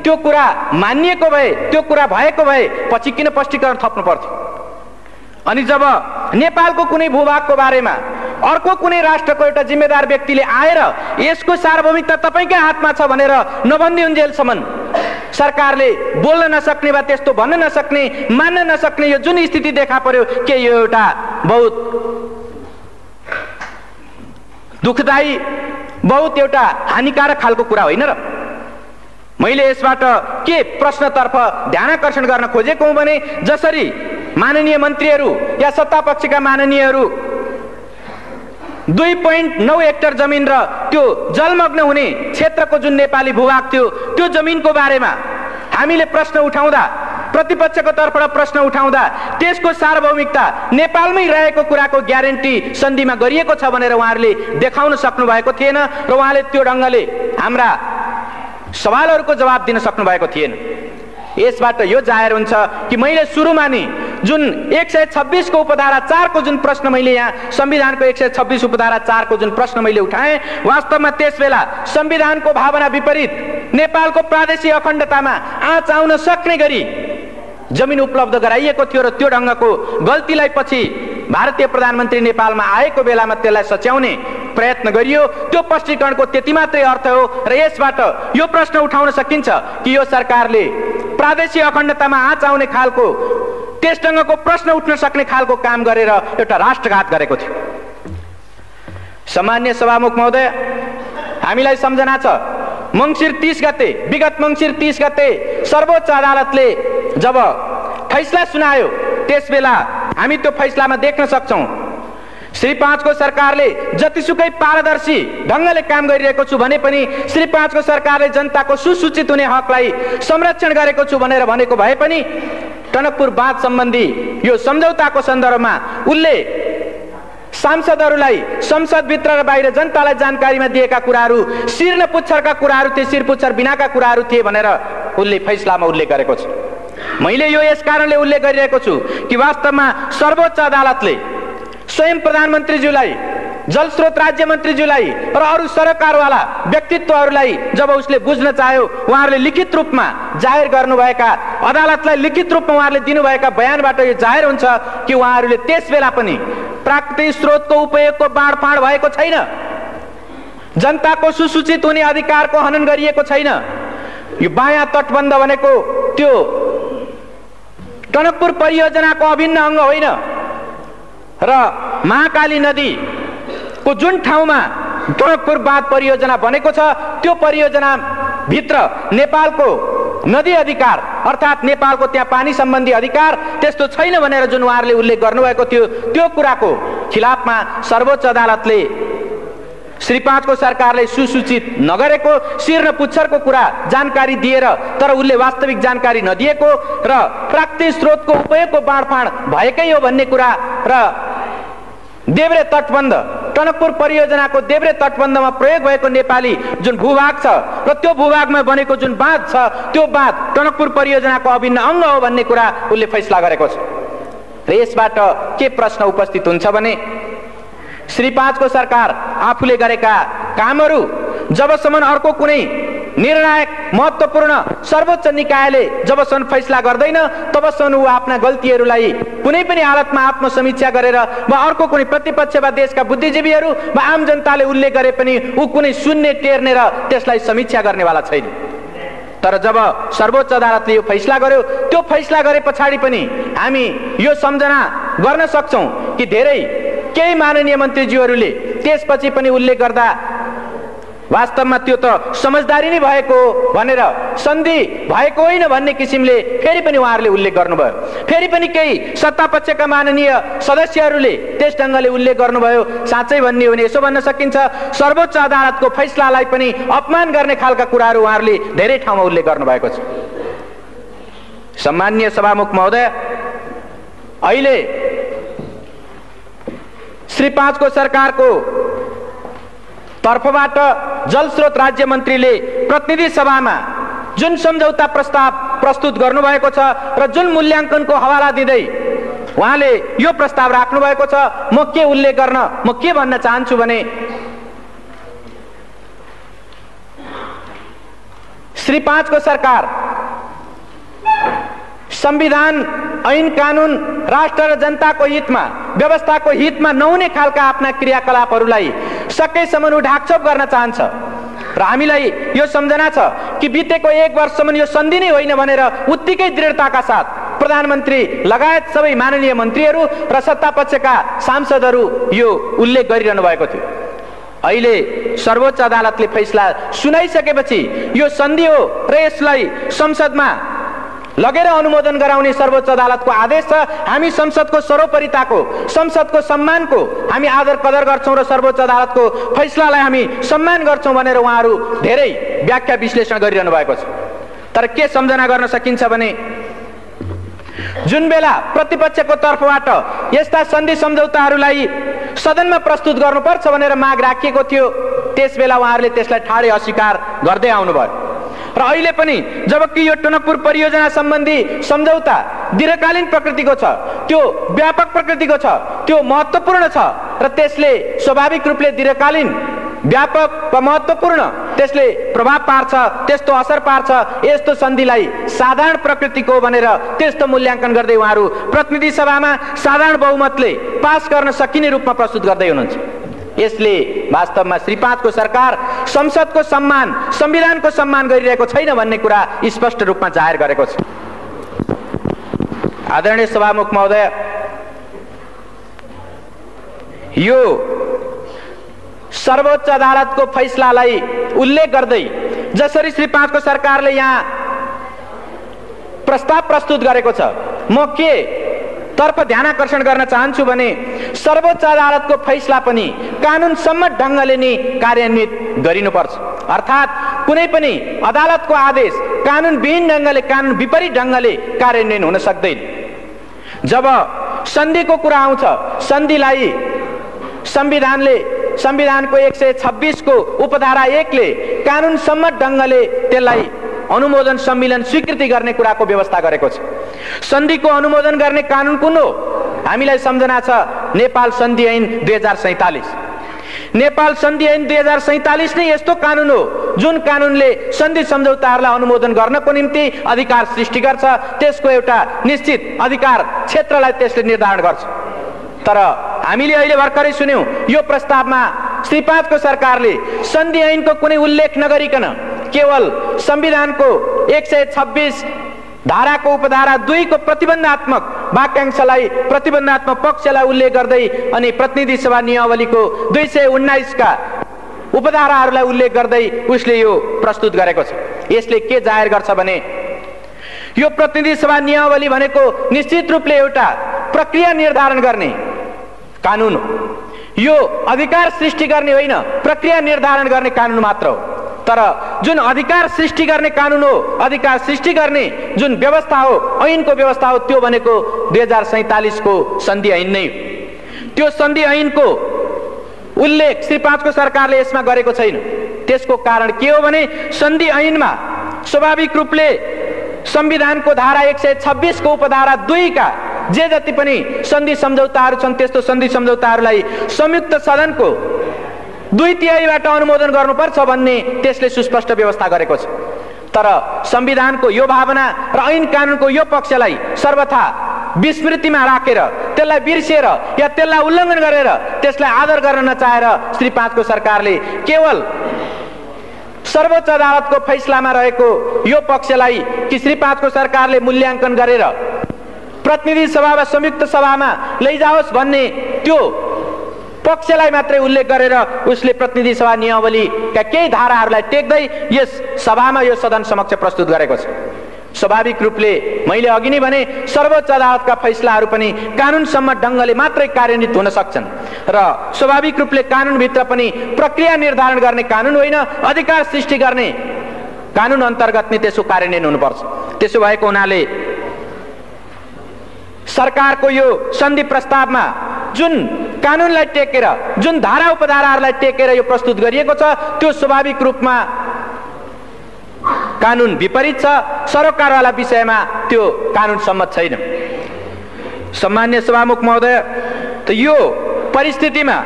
त्यो कुरा मानिएको भए, त्यो कुरा भएको भए पछि किन स्पष्टीकरण थप्नु पर्थ्यो? अनि जब नेपालको कुनै भूभागको बारेमा अर्को कुनै राष्ट्रको एउटा जिम्मेदार व्यक्तिले आएर यसको सार्वभौमिकता तपाईकै हातमा छ भनेर नभन्दिउन्जेलसम्म सरकारले बोल्न नसक्ने वा त्यस्तो भन्न नसक्ने, मान्न नसक्ने यो जुन स्थिति देखा पर्यो, के यो एउटा बहुत दुःखदायी, बहुत एउटा हानिकारक खालको कुरा होइन र? मैले यसबाट के प्रश्नतर्फ ध्यानाकर्षण गर्न खोजेको हुँ भने, जसरी माननीय मन्त्रीहरू या सत्तापक्षका माननीयहरू 2.9 हेक्टर जमिन र त्यो जलमग्न हुने क्षेत्रको जुन नेपाली भूभाग थियो, त्यो जमिनको बारेमा हामीले प्रश्न उठाउँदा, प्रतिपक्षको तर्फबाट प्रश्न उठाउँदा त्यसको सार्वभौमिकता नेपालमै रहेको कुराको ग्यारेन्टी सन्धिमा गरिएको छ भनेर उहाँहरूले देखाउन सक्नु भएको थिएन र उहाँले त्यो ढङ्गले हाम्रा सवालहरूको जवाब दिन सक्नु भएको थिएन। यसबाट यो जाहेर हुन्छ कि मैले सुरुमा नि जुन 126 को उपधारा 4 को जुन प्रश्न मैले यहाँ संविधानको 126 उपधारा 4 को जुन प्रश्न मैले उठाएँ, वास्तवमा त्यसबेला संविधानको भावना विपरीत नेपालको प्रादेशिक अखण्डतामा आँच आउन सक्ने गरी जमिन उपलब्ध गराइएको थियो र त्यो ढङ्गको गल्तीलाई पछि भारतीय प्रधानमन्त्री नेपालमा आएको बेलामा त्यसलाई सच्याउने प्रयत्न गरियो। त्यो स्पष्टीकरणको त्यति मात्रै अर्थ हो र यसबाट यो प्रश्न उठाउन सकिन्छ कि यो सरकारले प्रादेशिक अखण्डतामा आँच आउने खालको, त्यस ढङ्गको प्रश्न उठ्न सक्ने खालको काम गरेर एउटा राष्ट्रघात गरेको थियो। सामान्य सभामुख महोदय, हामीलाई सम्झना छ, मङ्सिर 30 गते, विगत मङ्सिर 30 गते सर्वोच्च अदालतले जब फैसला सुनायो, त्यसबेला हामी त्यो फैसलामा देख्न सक्छौँ श्री 5 को सरकारले जतिसुकै पारदर्शी ढङ्गले काम गरिरहेको छु भने पनि, श्री 5 को सरकारले जनताको सुसूचित हुने हकलाई संरक्षण गरेको छु भनेर भनेको भए पनि टनकपुर बाँध सम्बन्धी यो सम्झौताको सन्दर्भमा उसले सांसदहरूलाई संसदभित्र र बाहिर जनतालाई जानकारीमा दिएका कुराहरू शिर न पुच्छरका कुराहरू थिए, शिर पुच्छर बिनाका कुराहरू थिए भनेर उसले फैसलामा उल्लेख गरेको छ। मैले यो यस कारणले उल्लेख गरिरहेको छु कि वास्तवमा सर्वोच्च अदालतले स्वयं प्रधानमन्त्रीज्यूलाई, जलस्रोत राज्य मन्त्रीज्यूलाई र अरू सरकारवाला व्यक्तित्वहरूलाई जब उसले बुझ्न चाह्यो, उहाँहरूले लिखित रूपमा जाहेर गर्नुभएका, अदालतलाई लिखित रूपमा उहाँहरूले दिनुभएका बयानबाट यो जाहेर हुन्छ कि उहाँहरूले त्यसबेला पनि प्राकृतिक स्रोतको उपयोगको बाँडफाँड भएको छैन, जनताको सुसूचित हुने अधिकारको हनन गरिएको छैन। यो बायाँ तटबन्ध भनेको त्यो टनकपुर परियोजनाको अभिन्न अङ्ग होइन र महाकाली नदीको जुन ठाउँमा टनकपुर बाँध परियोजना बनेको छ, त्यो परियोजना भित्र नेपालको नदी अधिकार अर्थात् नेपालको त्यहाँ पानी सम्बन्धी अधिकार त्यस्तो छैन भनेर जुन उहाँहरूले उल्लेख गर्नुभएको थियो, त्यो कुराको खिलाफमा सर्वोच्च अदालतले श्री 5 को सरकारले सुसूचित नगरेको, शिर र पुच्छरको कुरा जानकारी दिएर तर उसले वास्तविक जानकारी नदिएको र प्राकृतिक स्रोतको उपयोगको बाँडफाँड भएकै हो भन्ने कुरा र देब्रे तटबन्ध टनकपुर परियोजनाको देब्रे तटबन्धमा प्रयोग भएको नेपाली जुन भूभाग छ र त्यो भूभागमा बनेको जुन बाँध छ त्यो बाँध टनकपुर परियोजनाको अभिन्न अङ्ग हो भन्ने कुरा उसले फैसला गरेको छ। र यसबाट के प्रश्न उपस्थित हुन्छ भने श्री 5 को सरकार आफूले गरेका कामहरू जबसम्म अर्को कुनै निर्णायक महत्त्वपूर्ण सर्वोच्च निकायले जबसम्म फैसला गर्दैन तबसम्म ऊ आफ्ना गल्तीहरूलाई कुनै पनि हालतमा आत्मसमीक्षा गरेर वा अर्को कुनै प्रतिपक्ष वा देशका बुद्धिजीवीहरू वा आम जनताले उल्लेख गरे पनि ऊ कुनै शून्य टेर्ने र त्यसलाई समीक्षा गर्नेवाला छैन। तर जब सर्वोच्च अदालतले यो फैसला गर्यो त्यो फैसला गरे पछाडि पनि हामी यो सम्झना गर्न सक्छौं कि धेरै केही माननीय मन्त्रीज्यूहरूले त्यसपछि पनि उल्लेख गर्दा वास्तवमा त्यो त समझदारी नै भएको भनेर सन्धि भएको होइन भन्ने किसिमले फेरि पनि उहाँहरूले उल्लेख गर्नुभयो। फेरि पनि केही सत्तापक्षका माननीय सदस्यहरूले त्यस ढङ्गले उल्लेख गर्नुभयो। साँच्चै भन्ने हो भने यसो भन्न सकिन्छ सर्वोच्च अदालतको फैसलालाई पनि अपमान गर्ने खालका कुराहरू उहाँहरूले धेरै ठाउँमा उल्लेख गर्नुभएको छ। सम्माननीय सभामुख महोदय, अहिले श्री 5 को सरकारको तर्फबाट जलस्रोत राज्य मन्त्रीले प्रतिनिधि सभामा जुन सम्झौता प्रस्ताव प्रस्तुत गर्नुभएको छ र जुन मूल्याङ्कनको हवाला दिँदै उहाँले यो प्रस्ताव राख्नु भएको छ, म के उल्लेख गर्न म के भन्न चाहन्छु भने श्री 5 को सरकार संविधान ऐन कानून राष्ट्र र जनताको हितमा व्यवस्थाको हितमा नहुने खालका आफ्ना क्रियाकलापहरूलाई सकेसम्म ढाकछोप गर्न चाहन्छ र हामीलाई यो सम्झना छ कि बितेको 1 वर्षसम्म यो सन्धि नै होइन भनेर उत्तिकै दृढताका साथ प्रधानमन्त्री लगायत सबै माननीय मन्त्रीहरू र सत्तापक्षका सांसदहरू यो उल्लेख गरिरहनु भएको थियो। अहिले सर्वोच्च अदालतले फैसला सुनाइसकेपछि यो सन्धि हो र यसलाई संसदमा लगेर अनुमोदन गराउने सर्वोच्च अदालतको आदेश छ। हामी संसदको सर्वोपरिताको संसदको सम्मानको हामी आदर कदर गर्छौं र सर्वोच्च अदालतको फैसलालाई हामी सम्मान गर्छौं भनेर उहाँहरू धेरै व्याख्या विश्लेषण गरिरहनु भएको छ। तर के सम्झना गर्न सकिन्छ भने जुन बेला प्रतिपक्षको तर्फबाट यस्ता सन्धि सम्झौताहरूलाई सदनमा प्रस्तुत गर्नुपर्छ भनेर माग राखिएको थियो त्यस बेला उहाँहरूले त्यसलाई ठाडै अस्वीकार गर्दै आउनुभयो र अहिले पनि जबकि यो टनकपुर परियोजना सम्बन्धी सम्झौता दीर्घकालीन प्रकृतिको छ, त्यो व्यापक प्रकृतिको छ, त्यो महत्त्वपूर्ण छ र त्यसले स्वाभाविक रूपले दीर्घकालीन व्यापक व महत्त्वपूर्ण त्यसले प्रभाव पार्छ, त्यस्तो असर पार्छ। यस्तो सन्धिलाई साधारण प्रकृतिको भनेर त्यस्तो मूल्याङ्कन गर्दै उहाँहरू प्रतिनिधि सभामा साधारण बहुमतले पास गर्न सकिने रूपमा प्रस्तुत गर्दै हुनुहुन्छ। यसले वास्तवमा श्री 5 को सरकार संसदको सम्मान संविधानको सम्मान गरिरहेको छैन भन्ने कुरा स्पष्ट रूपमा जाहेर गरेको छ। आदरणीय सभामुख महोदय, यो सर्वोच्च अदालतको फैसलालाई उल्लेख गर्दै जसरी श्री 5 को सरकारले यहाँ प्रस्ताव प्रस्तुत गरेको छ, म के तर्फ ध्यानाकर्षण गर्न चाहन्छु भने सर्वोच्च अदालतको फैसला पनि कानून सम्मत ढङ्गले नै कार्यान्वित गरिनुपर्छ। अर्थात् कुनै पनि अदालतको आदेश कानून विहीन ढङ्गले कानून विपरीत ढङ्गले कार्यान्वयन हुन सक्दैन। जब सन्धिको कुरा आउँछ, सन्धिलाई संविधानको 126 को उपधारा 1 ले कानून सम्मत ढङ्गले त्यसलाई अनुमोदन सम्मेलन स्वीकृति गर्ने कुराको व्यवस्था गरेको छ। सन्धिको अनुमोदन गर्ने कानून कुन हो? हामीलाई सम्झना छ नेपाल सन्धि ऐन 2047। नेपाल सन्धि ऐन 2047 नै यस्तो कानून हो जुन कानूनले सन्धि सम्झौताहरूलाई अनुमोदन गर्नको निम्ति अधिकार सृष्टि गर्छ, त्यसको एउटा निश्चित अधिकार क्षेत्रलाई त्यसले निर्धारण गर्छ। तर हामीले अहिले भर्खरै सुन्यौं यो प्रस्तावमा श्री 5 को सरकारले सन्धि ऐनको कुनै उल्लेख नगरिकन केवल संविधानको 126 धाराको उपधारा 2 को प्रतिबन्धात्मक वाक्यांशलाई प्रतिबन्धात्मक पक्षलाई उल्लेख गर्दै अनि प्रतिनिधि सभा नियमावलीको 219 का उपधाराहरूलाई उल्लेख गर्दै उसले यो प्रस्तुत गरेको छ। यसले के जाहेर गर्छ भने यो प्रतिनिधि सभा नियमावली भनेको निश्चित रूपले एउटा प्रक्रिया निर्धारण गर्ने कानून हो। यो अधिकार सृष्टि गर्ने होइन, प्रक्रिया निर्धारण गर्ने कानुन मात्र हो। तर जुन अधिकार सृष्टि गर्ने कानुन हो, अधिकार सृष्टि गर्ने जुन व्यवस्था हो, ऐनको व्यवस्था हो, त्यो भनेको 2047 को सन्धि ऐन नै हो। त्यो सन्धि ऐनको उल्लेख श्री 5 को सरकारले यसमा गरेको छैन। त्यसको कारण के हो भने सन्धि ऐनमा स्वाभाविक रूपले संविधानको धारा 126 को उपधारा 2 का जे जति पनि सन्धि सम्झौताहरू छन् त्यस्तो सन्धि सम्झौताहरूलाई संयुक्त सदनको 2/3बाट अनुमोदन गर्नुपर्छ भन्ने त्यसले सुस्पष्ट व्यवस्था गरेको छ। तर संविधानको यो भावना र ऐन कानुनको यो पक्षलाई सर्वथा विस्मृतिमा राखेर, त्यसलाई बिर्सेर या त्यसलाई उल्लङ्घन गरेर त्यसलाई आदर गर्न नचाहेर श्री 5 को सरकारले केवल सर्वोच्च अदालतको फैसलामा रहेको यो पक्षलाई कि श्री 5 को सरकारले मूल्याङ्कन गरेर प्रतिनिधि सभा वा संयुक्त सभामा लैजाओस् भन्ने त्यो पक्षलाई मात्रै उल्लेख गरेर उसले प्रतिनिधि सभा नियमावलीका केही धाराहरूलाई टेक्दै यस सभामा यो सदन समक्ष प्रस्तुत गरेको छ। स्वाभाविक रूपले मैले अघि नै भने सर्वोच्च अदालतका फैसलाहरू पनि कानुनसम्म ढङ्गले मात्रै कार्यान्वित हुन सक्छन् र स्वाभाविक रूपले कानुनभित्र पनि प्रक्रिया निर्धारण गर्ने कानुन होइन, अधिकार सृष्टि गर्ने कानुन अन्तर्गत नै त्यसको कार्यान्वयन हुनुपर्छ। त्यसो भएको हुनाले सरकारको यो सन्धि प्रस्तावमा जुन कानुनलाई टेकेर, जुन धारा उपधाराहरूलाई टेकेर यो प्रस्तुत गरिएको छ त्यो स्वाभाविक रूपमा कानुन विपरीत छ। सरोकारवाला विषयमा त्यो कानुन सम्मत छैन। सम्मान्य सभामुख महोदय, त यो परिस्थितिमा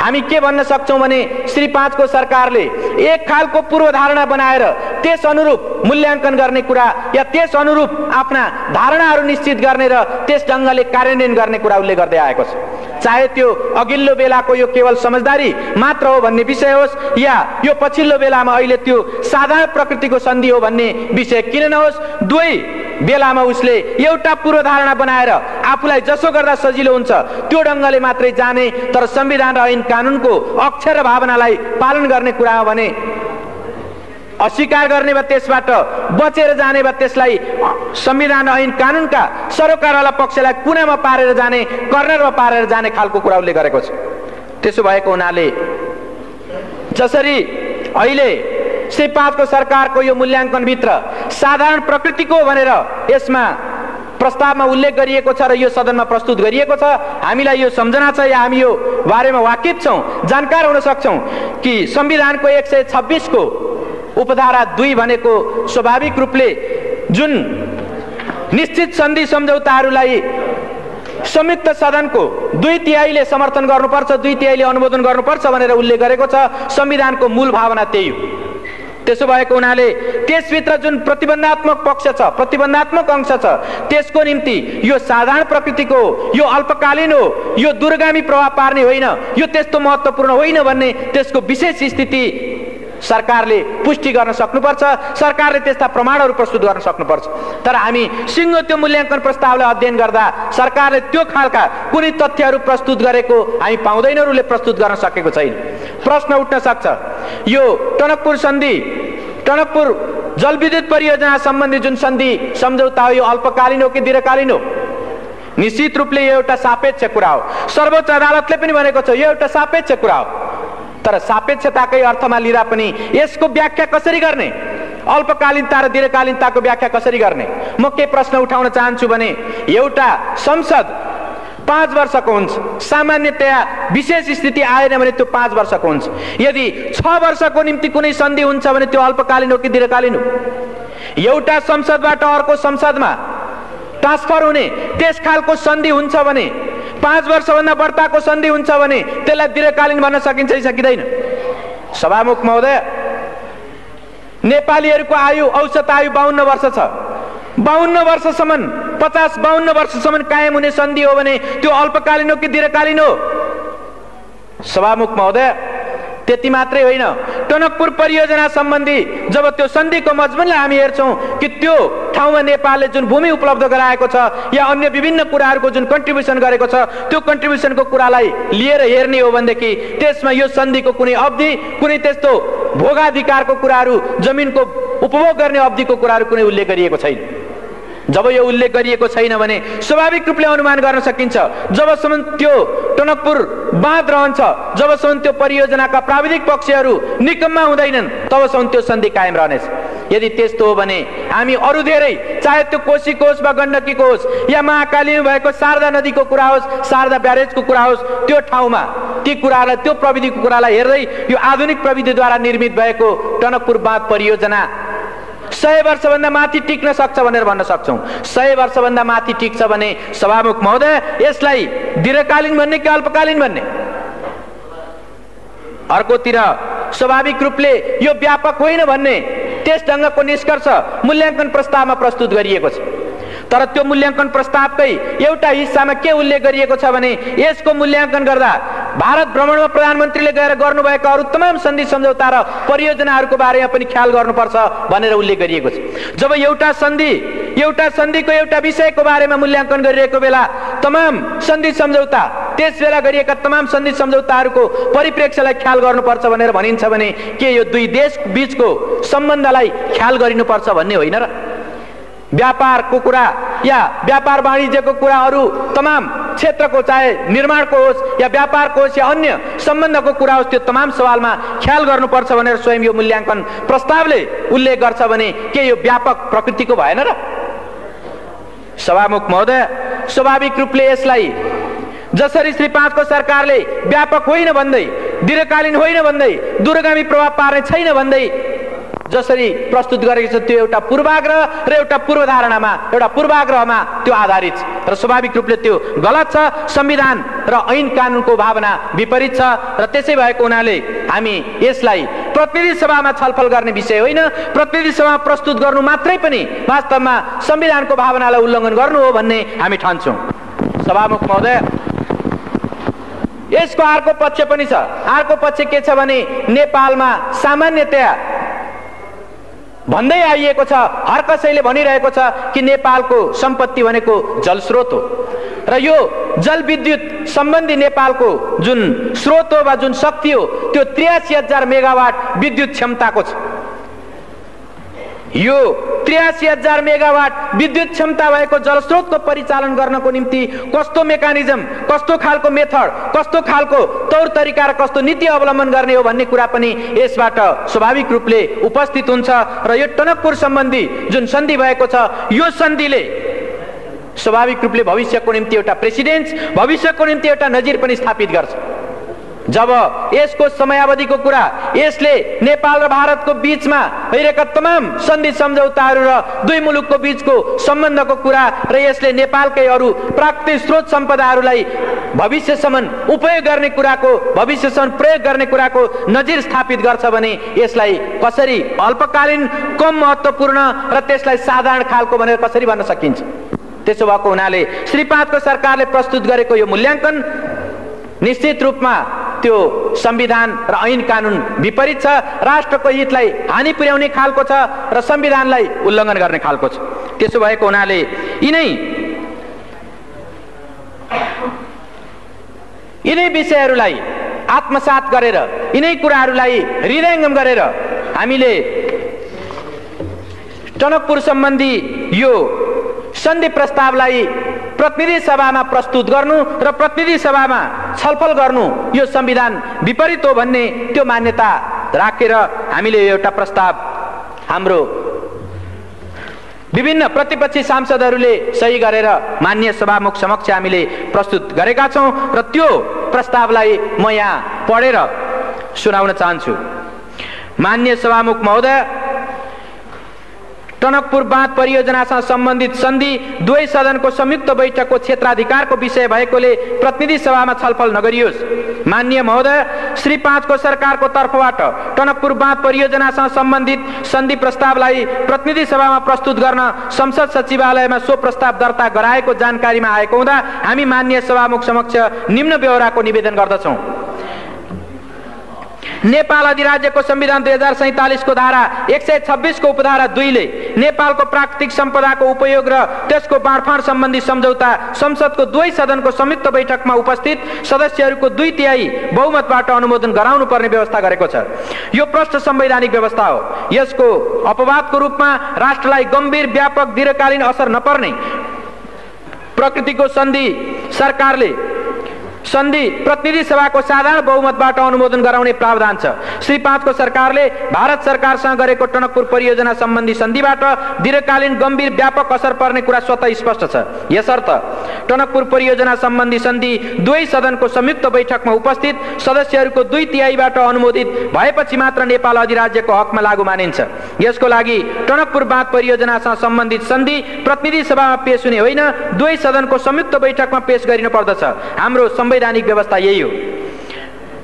हामी के भन्न सक्छौं भने श्री 5 को सरकारले एक खालको पूर्वधारणा बनाएर त्यस अनुरूप मूल्याङ्कन गर्ने कुरा या त्यस अनुरूप आफ्ना धारणाहरू निश्चित गर्ने र त्यस ढङ्गले कार्यान्वयन गर्ने कुरा उल्लेख गर्दै आएको छ। चाहे त्यो अघिल्लो बेलाको यो केवल समझदारी मात्र हो भन्ने विषय होस् या यो पछिल्लो बेलामा अहिले त्यो साधारण प्रकृतिको सन्धि हो भन्ने विषय किन नहोस्, दुवै बेलामा उसले एउटा पूर्वधारणा बनाएर आफूलाई जसो गर्दा सजिलो हुन्छ त्यो ढङ्गले मात्रै जाने, तर संविधान र ऐन कानुनको अक्षर र भावनालाई पालन गर्ने कुरा हो भने अस्वीकार गर्ने वा त्यसबाट बचेर जाने वा त्यसलाई संविधान र ऐन कानुनका सरोकारवाला पक्षलाई कुनामा पारेर जाने, कर्नरमा पारेर जाने खालको कुरा उल्लेख गरेको छ। त्यसो भएको हुनाले जसरी अहिले श्री 5 को सरकारको यो मूल्याङ्कनभित्र साधारण प्रकृतिको भनेर यसमा प्रस्तावमा उल्लेख गरिएको छ र यो सदनमा प्रस्तुत गरिएको छ, हामीलाई यो सम्झना छ या हामी यो बारेमा वाकिफ छौं, जानकार हुन सक्छौं कि संविधानको 126 को उपधारा 2 भनेको स्वाभाविक रूपले जुन निश्चित सन्धि सम्झौताहरूलाई संयुक्त सदनको 2/3ले समर्थन गर्नुपर्छ, 2/3ले अनुमोदन गर्नुपर्छ भनेर उल्लेख गरेको छ। संविधानको मूल भावना त्यही हो। त्यसो भएको हुनाले त्यसभित्र जुन प्रतिबन्धात्मक पक्ष छ, प्रतिबन्धात्मक अंश छ, त्यसको निम्ति यो साधारण प्रकृतिको, यो अल्पकालीन हो, यो दूरगामी प्रभाव पार्ने होइन, यो त्यस्तो महत्त्वपूर्ण होइन भन्ने त्यसको विशेष स्थिति सरकारले पुष्टि गर्न सक्नुपर्छ। सरकारले त्यस्ता प्रमाणहरू प्रस्तुत गर्न सक्नुपर्छ। तर हामी सिङ्गो त्यो मूल्याङ्कन प्रस्तावलाई अध्ययन गर्दा सरकारले त्यो खालका कुनै तथ्यहरू प्रस्तुत गरेको हामी पाउँदैनौँ, उसले प्रस्तुत गर्न सकेको छैन। प्रश्न उठ्न सक्छ, यो टनकपुर सन्धि, टनकपुर जलविद्युत परियोजना सम्बन्धी जुन सन्धि सम्झौता हो यो अल्पकालीन हो कि दीर्घकालीन हो? निश्चित रूपले यो एउटा सापेक्ष कुरा हो। सर्वोच्च अदालतले पनि भनेको छ यो एउटा सापेक्ष कुरा हो। तर सापेक्षताकै अर्थमा लिँदा पनि यसको व्याख्या कसरी गर्ने, अल्पकालीनता र दीर्घकालीनताको व्याख्या कसरी गर्ने? म के प्रश्न उठाउन चाहन्छु भने एउटा संसद 5 वर्षको हुन्छ, सामान्यतया विशेष स्थिति आएन भने त्यो 5 वर्षको हुन्छ। यदि 6 वर्षको निम्ति कुनै सन्धि हुन्छ भने त्यो अल्पकालीन हो कि दीर्घकालीन हो? एउटा संसदबाट अर्को संसदमा ट्रान्सफर हुने त्यस खालको सन्धि हुन्छ भने, 5 वर्षभन्दा बढ्ताको सन्धि हुन्छ भने त्यसलाई दीर्घकालीन भन्न सकिन्छ कि सकिँदैन? सभामुख महोदय, नेपालीहरूको आयु, औसत आयु 52 वर्ष छ। 52 वर्षसम्म, 50-52 वर्षसम्म कायम हुने सन्धि हो भने त्यो अल्पकालीन हो कि दीर्घकालीन हो? सभामुख महोदय, त्यति मात्रै होइन, टनकपुर परियोजना सम्बन्धी जब त्यो सन्धिको मजमुनलाई हामी हेर्छौं कि त्यो ठाउँमा नेपालले जुन भूमि उपलब्ध गराएको छ या अन्य विभिन्न कुराहरूको जुन कन्ट्रिब्युसन गरेको छ त्यो कन्ट्रिब्युसनको कुरालाई लिएर हेर्ने हो भनेदेखि त्यसमा यो सन्धिको कुनै अवधि, कुनै त्यस्तो भोगाधिकारको कुराहरू, जमिनको उपभोग गर्ने अवधिको कुराहरू कुनै उल्लेख गरिएको छैन। जब यो उल्लेख गरिएको छैन भने स्वाभाविक रूपले अनुमान गर्न सकिन्छ जबसम्म त्यो टनकपुर बाँध रहन्छ, जबसम्म त्यो परियोजनाका प्राविधिक पक्षहरू निकम्मा हुँदैनन्, तबसम्म त्यो सन्धि कायम रहनेछ। यदि त्यस्तो हो भने हामी अरू धेरै, चाहे त्यो कोशीको होस् वा गण्डकीको होस् या महाकालीमा भएको शारदा नदीको कुरा होस्, शारदा ब्यारेजको कुरा होस्, त्यो ठाउँमा ती कुरालाई, त्यो प्रविधिको कुरालाई हेर्दै यो आधुनिक प्रविधिद्वारा निर्मित भएको टनकपुर बाँध परियोजना 100 वर्षभन्दा माथि टिक्न सक्छ भनेर भन्न सक्छौँ। 100 वर्षभन्दा माथि टिक्छ भने सभामुख महोदय यसलाई दीर्घकालीन भन्ने कि अल्पकालीन भन्ने? अर्कोतिर स्वाभाविक रूपले यो व्यापक होइन भन्ने त्यस ढङ्गको निष्कर्ष मूल्याङ्कन प्रस्तावमा प्रस्तुत गरिएको छ। तर त्यो मूल्याङ्कन प्रस्तावकै एउटा हिस्सामा के उल्लेख गरिएको छ भने यसको मूल्याङ्कन गर्दा भारत भ्रमणमा प्रधानमन्त्रीले गएर गर्नुभएका अरू तमाम सन्धि सम्झौता र परियोजनाहरूको बारेमा पनि ख्याल गर्नुपर्छ भनेर उल्लेख गरिएको छ। जब एउटा सन्धिको एउटा विषयको बारेमा मूल्याङ्कन गरिरहेको बेला तमाम सन्धि सम्झौता, त्यस बेला गरिएका तमाम सन्धि सम्झौताहरूको परिप्रेक्ष्यलाई ख्याल गर्नुपर्छ भनेर भनिन्छ भने के यो दुई देश बीचको सम्बन्धलाई ख्याल गरिनुपर्छ भन्ने होइन र? व्यापारको कुरा या व्यापार वाणिज्यको कुरा अरू तमाम क्षेत्रको, चाहे निर्माणको होस् या व्यापारको होस् या अन्य सम्बन्धको कुरा होस्, त्यो तमाम सवालमा ख्याल गर्नुपर्छ भनेर स्वयं यो मूल्याङ्कन प्रस्तावले उल्लेख गर्छ भने के यो व्यापक प्रकृतिको भएन र? सभामुख महोदय, स्वाभाविक रूपले यसलाई जसरी श्री 5 को सरकारले व्यापक होइन भन्दै, दीर्घकालीन होइन भन्दै, दूरगामी प्रभाव पार्ने छैन भन्दै जसरी प्रस्तुत गरेको छ, त्यो एउटा पूर्वाग्रह र एउटा पूर्वधारणामा, एउटा पूर्वाग्रहमा त्यो आधारित छ र स्वाभाविक रूपले त्यो गलत छ। संविधान र ऐन कानुनको भावना विपरीत छ र त्यसै भएको हुनाले हामी यसलाई प्रतिनिधि सभामा छलफल गर्ने विषय होइन, प्रतिनिधि सभामा प्रस्तुत गर्नु मात्रै पनि वास्तवमा संविधानको भावनालाई उल्लङ्घन गर्नु हो भन्ने हामी ठान्छौँ। सभामुख महोदय, यसको अर्को पक्ष पनि छ। अर्को पक्ष के छ भने नेपालमा सामान्यतया भन्दै आइएको छ, हर कसैले भनिरहेको छ कि नेपालको सम्पत्ति भनेको जलस्रोत हो र यो जलविद्युत सम्बन्धी नेपालको जुन स्रोत हो वा जुन शक्ति हो त्यो 83,000 मेगावाट विद्युत क्षमताको छ। यो 83,000 मेगावाट विद्युत क्षमता भएको जलस्रोतको परिचालन गर्नको निम्ति कस्तो मेकानिजम, कस्तो खालको मेथड, कस्तो खालको तौर तरिका र कस्तो नीति अवलम्बन गर्ने हो भन्ने कुरा पनि यसबाट स्वाभाविक रूपले उपस्थित हुन्छ र यो टनकपुर सम्बन्धी जुन सन्धि भएको छ, यो सन्धिले स्वाभाविक रूपले भविष्यको निम्ति एउटा प्रेसिडेन्स, भविष्यको निम्ति एउटा नजिर पनि स्थापित गर्छ। जब यसको समयावधिको कुरा, यसले नेपाल र भारतको बीचमा भइरहेका तमाम सन्धि सम्झौताहरू र दुई मुलुकको बीचको सम्बन्धको कुरा र यसले नेपालकै अरू प्राकृतिक स्रोत सम्पदाहरूलाई भविष्यसम्म उपयोग गर्ने कुराको, भविष्यसम्म प्रयोग गर्ने कुराको नजिर स्थापित गर्छ भने यसलाई कसरी अल्पकालीन, कम महत्त्वपूर्ण र त्यसलाई साधारण खालको भनेर कसरी भन्न सकिन्छ? त्यसो भएको हुनाले श्री 5 को सरकारले प्रस्तुत गरेको यो मूल्याङ्कन निश्चित रूपमा त्यो संविधान र ऐन कानुन विपरीत छ, राष्ट्रको हितलाई हानि पुर्याउने खालको छ र संविधानलाई उल्लङ्घन गर्ने खालको छ। त्यसो भएको हुनाले यिनै विषयहरूलाई आत्मसात गरेर, यिनै कुराहरूलाई हृदयङ्गम गरेर हामीले टनकपुर सम्बन्धी यो सन्धि प्रस्तावलाई प्रतिनिधि सभामा प्रस्तुत गर्नु र प्रतिनिधि सभामा छलफल गर्नु यो संविधान विपरीत हो भन्ने त्यो मान्यता राखेर हामीले एउटा प्रस्ताव हाम्रो विभिन्न प्रतिपक्षी सांसदहरूले सही गरेर माननीय सभामुख समक्ष हामीले प्रस्तुत गरेका छौँ र त्यो प्रस्तावलाई म यहाँ पढेर सुनाउन चाहन्छु। माननीय सभामुख महोदय, टनकपुर बाँध परियोजनासँग सम्बन्धित सन्धि दुवै सदनको संयुक्त बैठकको क्षेत्राधिकारको विषय भएकोले प्रतिनिधि सभामा छलफल नगरियोस्। माननीय महोदय, श्री 5 को सरकारको तर्फबाट टनकपुर बाँध परियोजनासँग सम्बन्धित सन्धि प्रस्तावलाई प्रतिनिधि सभामा प्रस्तुत गर्न संसद सचिवालयमा सो प्रस्ताव दर्ता गराएको जानकारीमा आएको हुँदा हामी माननीय सभामुख समक्ष निम्न ब्यौराको निवेदन गर्दछौँ। नेपाल अधिराज्यको संविधान 2047 को धारा 126 को उपधारा 2 ले नेपालको प्राकृतिक सम्पदाको उपयोग र त्यसको बाँडफाँड सम्बन्धी सम्झौता संसदको दुवै सदनको संयुक्त बैठकमा उपस्थित सदस्यहरूको 2/3 बहुमतबाट अनुमोदन गराउनु पर्ने व्यवस्था गरेको छ। यो प्रष्ट संवैधानिक व्यवस्था हो। यसको अपवादको रूपमा राष्ट्रलाई गम्भीर व्यापक दीर्घकालीन असर नपर्ने प्रकृतिको सन्धि प्रतिनिधि सभाको साधारण बहुमतबाट अनुमोदन गराउने प्रावधान छ। श्री 5 को सरकारले भारत सरकारसँग गरेको टनकपुर परियोजना सम्बन्धी सन्धिबाट दीर्घकालीन गम्भीर व्यापक असर पर्ने कुरा स्वतः स्पष्ट छ। यसर्थ टनकपुर परियोजना सम्बन्धी सन्धि दुवै सदनको संयुक्त बैठकमा उपस्थित सदस्यहरूको 2/3बाट अनुमोदित भएपछि मात्र नेपाल अधिराज्यको हकमा लागू मानिन्छ। यसको लागि टनकपुर बाँध परियोजनासँग सम्बन्धित सन्धि प्रतिनिधि सभामा पेश हुने होइन, दुवै सदनको संयुक्त बैठकमा पेश गरिनु पर्दछ। हाम्रो संवैधानिक व्यवस्था यही हो।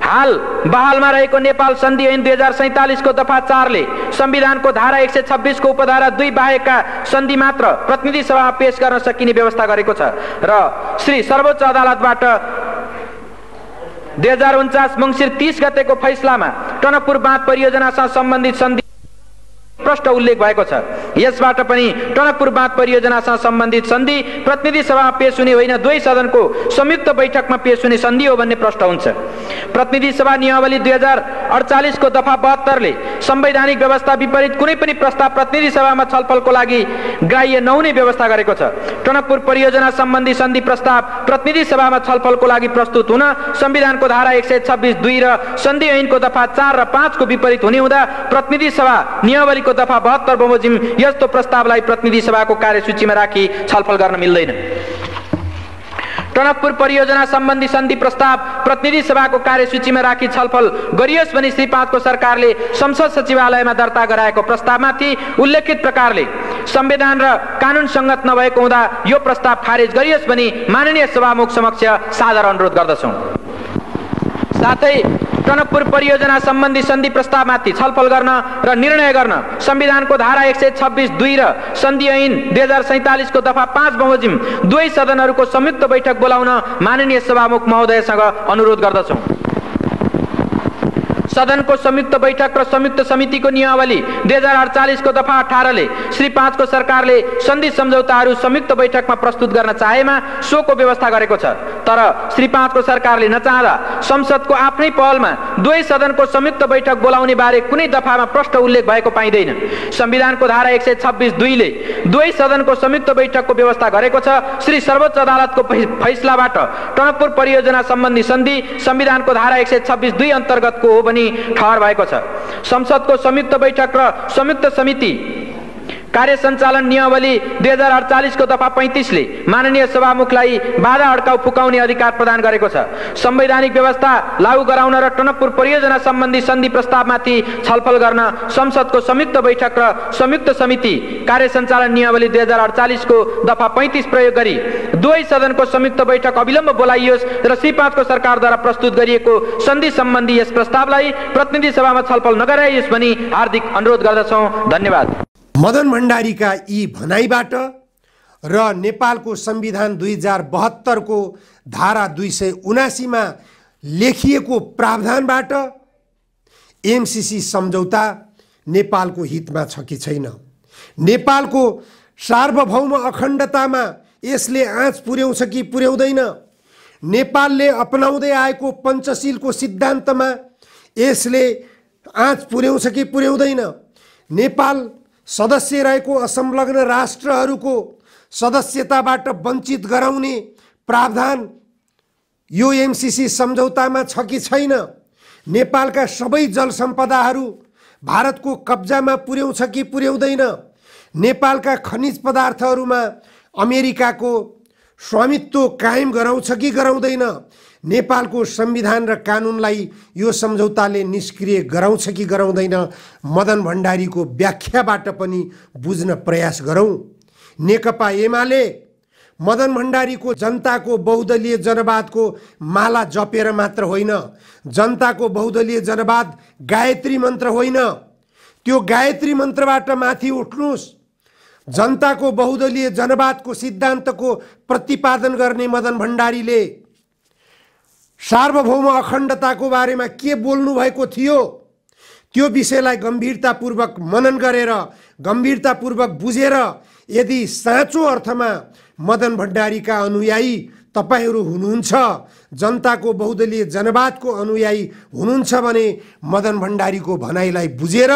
हाल बहालमा रहेको नेपाल सन्धि ऐन 2047 को दफा 4 ले संविधानको धारा 126 को उपधारा 2 बाहेकका सन्धि मात्र प्रतिनिधि सभामा पेश गर्न सकिने व्यवस्था गरेको छ र श्री सर्वोच्च अदालतबाट 2049 मङ्सिर 30 गतेको फैसलामा टनकपुर बाँध परियोजनासँग सम्बन्धित सन्धि प्रष्ट उल्लेख भएको छ। यसबाट पनि टनकपुर बाँध परियोजनासँग सम्बन्धित सन्धि प्रतिनिधि सभामा पेश हुने होइन, दुवै सदनको संयुक्त बैठकमा पेश हुने सन्धि हो भन्ने प्रष्ट हुन्छ। प्रतिनिधि सभा नियमावली 2048 को दफा 72 ले संवैधानिक व्यवस्था विपरीत कुनै पनि प्रस्ताव प्रतिनिधि सभामा छलफलको लागि ग्राह्य नहुने व्यवस्था गरेको छ। टनकपुर परियोजना सम्बन्धी सन्धि प्रस्ताव प्रतिनिधि सभामा छलफलको लागि प्रस्तुत हुन संविधानको धारा 126(2) र सन्धि ऐनको दफा 4 र 5 को विपरीत हुने हुँदा प्रतिनिधि सभा नियमावली को दफा 72 बमोजिम यस्तो प्रस्तावलाई प्रतिनिधि सभाको कार्यसूचीमा राखी छलफल गर्न मिल्दैन। टनकपुर परियोजना सम्बन्धी सन्धि प्रस्ताव प्रतिनिधि सभाको कार्यसूचीमा राखी छलफल गरियोस् भनी श्री 5 को सरकारले संसद सचिवालयमा दर्ता गराएको प्रस्तावमाथि उल्लेखित प्रकारले संविधान र कानून संगत नभएको हुँदा यो प्रस्ताव खारेज गरियोस् भनी माननीय सभामुख समक्ष सादर अनुरोध गर्दछौं। साथै टनकपुर परियोजना सम्बन्धी सन्धि प्रस्तावमाथि छलफल गर्न र निर्णय गर्न संविधानको धारा 126(2) र सन्धि ऐन 2047 को दफा 5 बमोजिम दुवै सदनहरूको संयुक्त बैठक बोलाउन माननीय सभामुख महोदयसँग अनुरोध गर्दछौं। सदनको संयुक्त बैठक र संयुक्त समितिको नियमावली 2048 को दफा 18 ले श्री 5 को सरकारले सन्धि सम्झौताहरू संयुक्त बैठकमा प्रस्तुत गर्न चाहेमा सोको व्यवस्था गरेको छ। तर श्री 5 को सरकारले नचाहँदा संसदको आफ्नै पहलमा दुवै सदनको संयुक्त बैठक बोलाउने बारे कुनै दफामा प्रष्ट उल्लेख भएको पाइँदैन। संविधानको धारा 126(2) ले दुवै सदनको संयुक्त बैठकको व्यवस्था गरेको छ। श्री सर्वोच्च अदालतको फैसलाबाट टनकपुर परियोजना सम्बन्धी सन्धि संविधानको धारा 126(2) अन्तर्गतको हो भनी ठहर भएको छ। संसदको संयुक्त बैठक र संयुक्त समिति कार्य सञ्चालन नियमावली 2048 को दफा 35 ले माननीय सभामुखलाई बाधा अड्काउ फुकाउने अधिकार प्रदान गरेको छ। संवैधानिक व्यवस्था लागू गराउन र टनकपुर परियोजना सम्बन्धी सन्धि प्रस्तावमाथि छलफल गर्न संसदको संयुक्त बैठक र संयुक्त समिति कार्य सञ्चालन नियमावली 2048 को दफा 35 प्रयोग गरी दुवै सदनको संयुक्त बैठक अविलम्ब बोलाइयोस् र श्री 5 को सरकारद्वारा प्रस्तुत गरिएको सन्धि सम्बन्धी यस प्रस्तावलाई प्रतिनिधि सभामा छलफल नगराइयोस् भनी हार्दिक अनुरोध गर्दछौं। धन्यवाद। मदन भण्डारीका यी भनाइबाट र नेपालको संविधान 2072 को धारा 279 मा लेखिएको प्रावधानबाट एमसीसी सम्झौता नेपालको हितमा छ कि छैन, नेपालको सार्वभौम अखण्डतामा यसले आँच पुर्याउँछ कि पुर्याउँदैन, नेपालले अपनाउँदै आएको पञ्चशीलको सिद्धान्तमा यसले आँच पुर्याउँछ कि पुर्याउँदैन, नेपाल सदस्य रहेको असंलग्न राष्ट्रहरूको सदस्यताबाट वञ्चित गराउने प्रावधान यो एमसीसी सम्झौतामा छ कि छैन, नेपालका सबै जल सम्पदाहरू भारतको कब्जामा पुर्याउँछ कि पुर्याउँदैन, नेपालका खनिज पदार्थहरूमा अमेरिकाको स्वामित्व कायम गराउँछ कि गराउँदैन, नेपालको संविधान र कानुनलाई यो सम्झौताले निष्क्रिय गराउँछ कि गराउँदैन, मदन भण्डारीको व्याख्याबाट पनि बुझ्न प्रयास गरौँ। नेकपा एमाले मदन भण्डारीको जनताको बहुदलीय जनवादको माला जपेर मात्र होइन, जनताको बहुदलीय जनवाद गायत्री मन्त्र होइन, त्यो गायत्री मन्त्रबाट माथि उठ्नुस्। जनताको बहुदलीय जनवादको सिद्धान्तको प्रतिपादन गर्ने मदन भण्डारीले सार्वभौम अखण्डताको बारेमा के बोल्नु भएको थियो त्यो विषयलाई गम्भीरतापूर्वक मनन गरेर गम्भीरतापूर्वक बुझेर यदि साँचो अर्थमा मदन भण्डारीका अनुयायी तपाईहरू हुनुहुन्छ, जनताको बहुदलीय जनवादको अनुयायी हुनुहुन्छ भने मदन भण्डारीको भनाइलाई बुझेर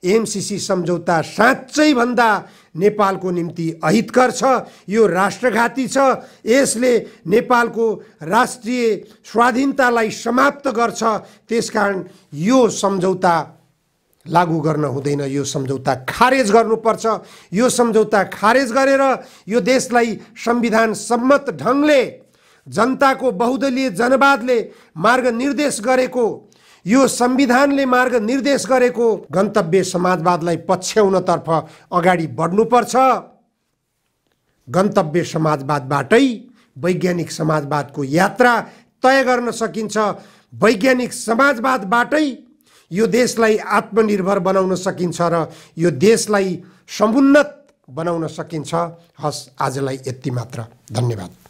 एमसीसी सम्झौता साँच्चै भन्दा नेपालको निम्ति अहितकर छ, यो राष्ट्रघाती छ, यसले नेपालको राष्ट्रिय स्वाधीनतालाई समाप्त गर्छ। त्यसकारण यो सम्झौता लागू गर्न हुँदैन, यो सम्झौता खारेज गर्नुपर्छ। यो सम्झौता खारेज गरेर यो देशलाई संविधान सम्मत ढङ्गले जनताको बहुदलीय जनवादले मार्ग निर्देश गरेको, यो संविधानले मार्ग निर्देश गरेको गन्तव्य समाजवादलाई पछ्याउनतर्फ अगाडि बढ्नुपर्छ। गन्तव्य समाजवादबाटै वैज्ञानिक समाजवादको यात्रा तय गर्न सकिन्छ। वैज्ञानिक समाजवादबाटै यो देशलाई आत्मनिर्भर बनाउन सकिन्छ र यो देशलाई समुन्नत बनाउन सकिन्छ। हस्, आजलाई यति मात्र। धन्यवाद।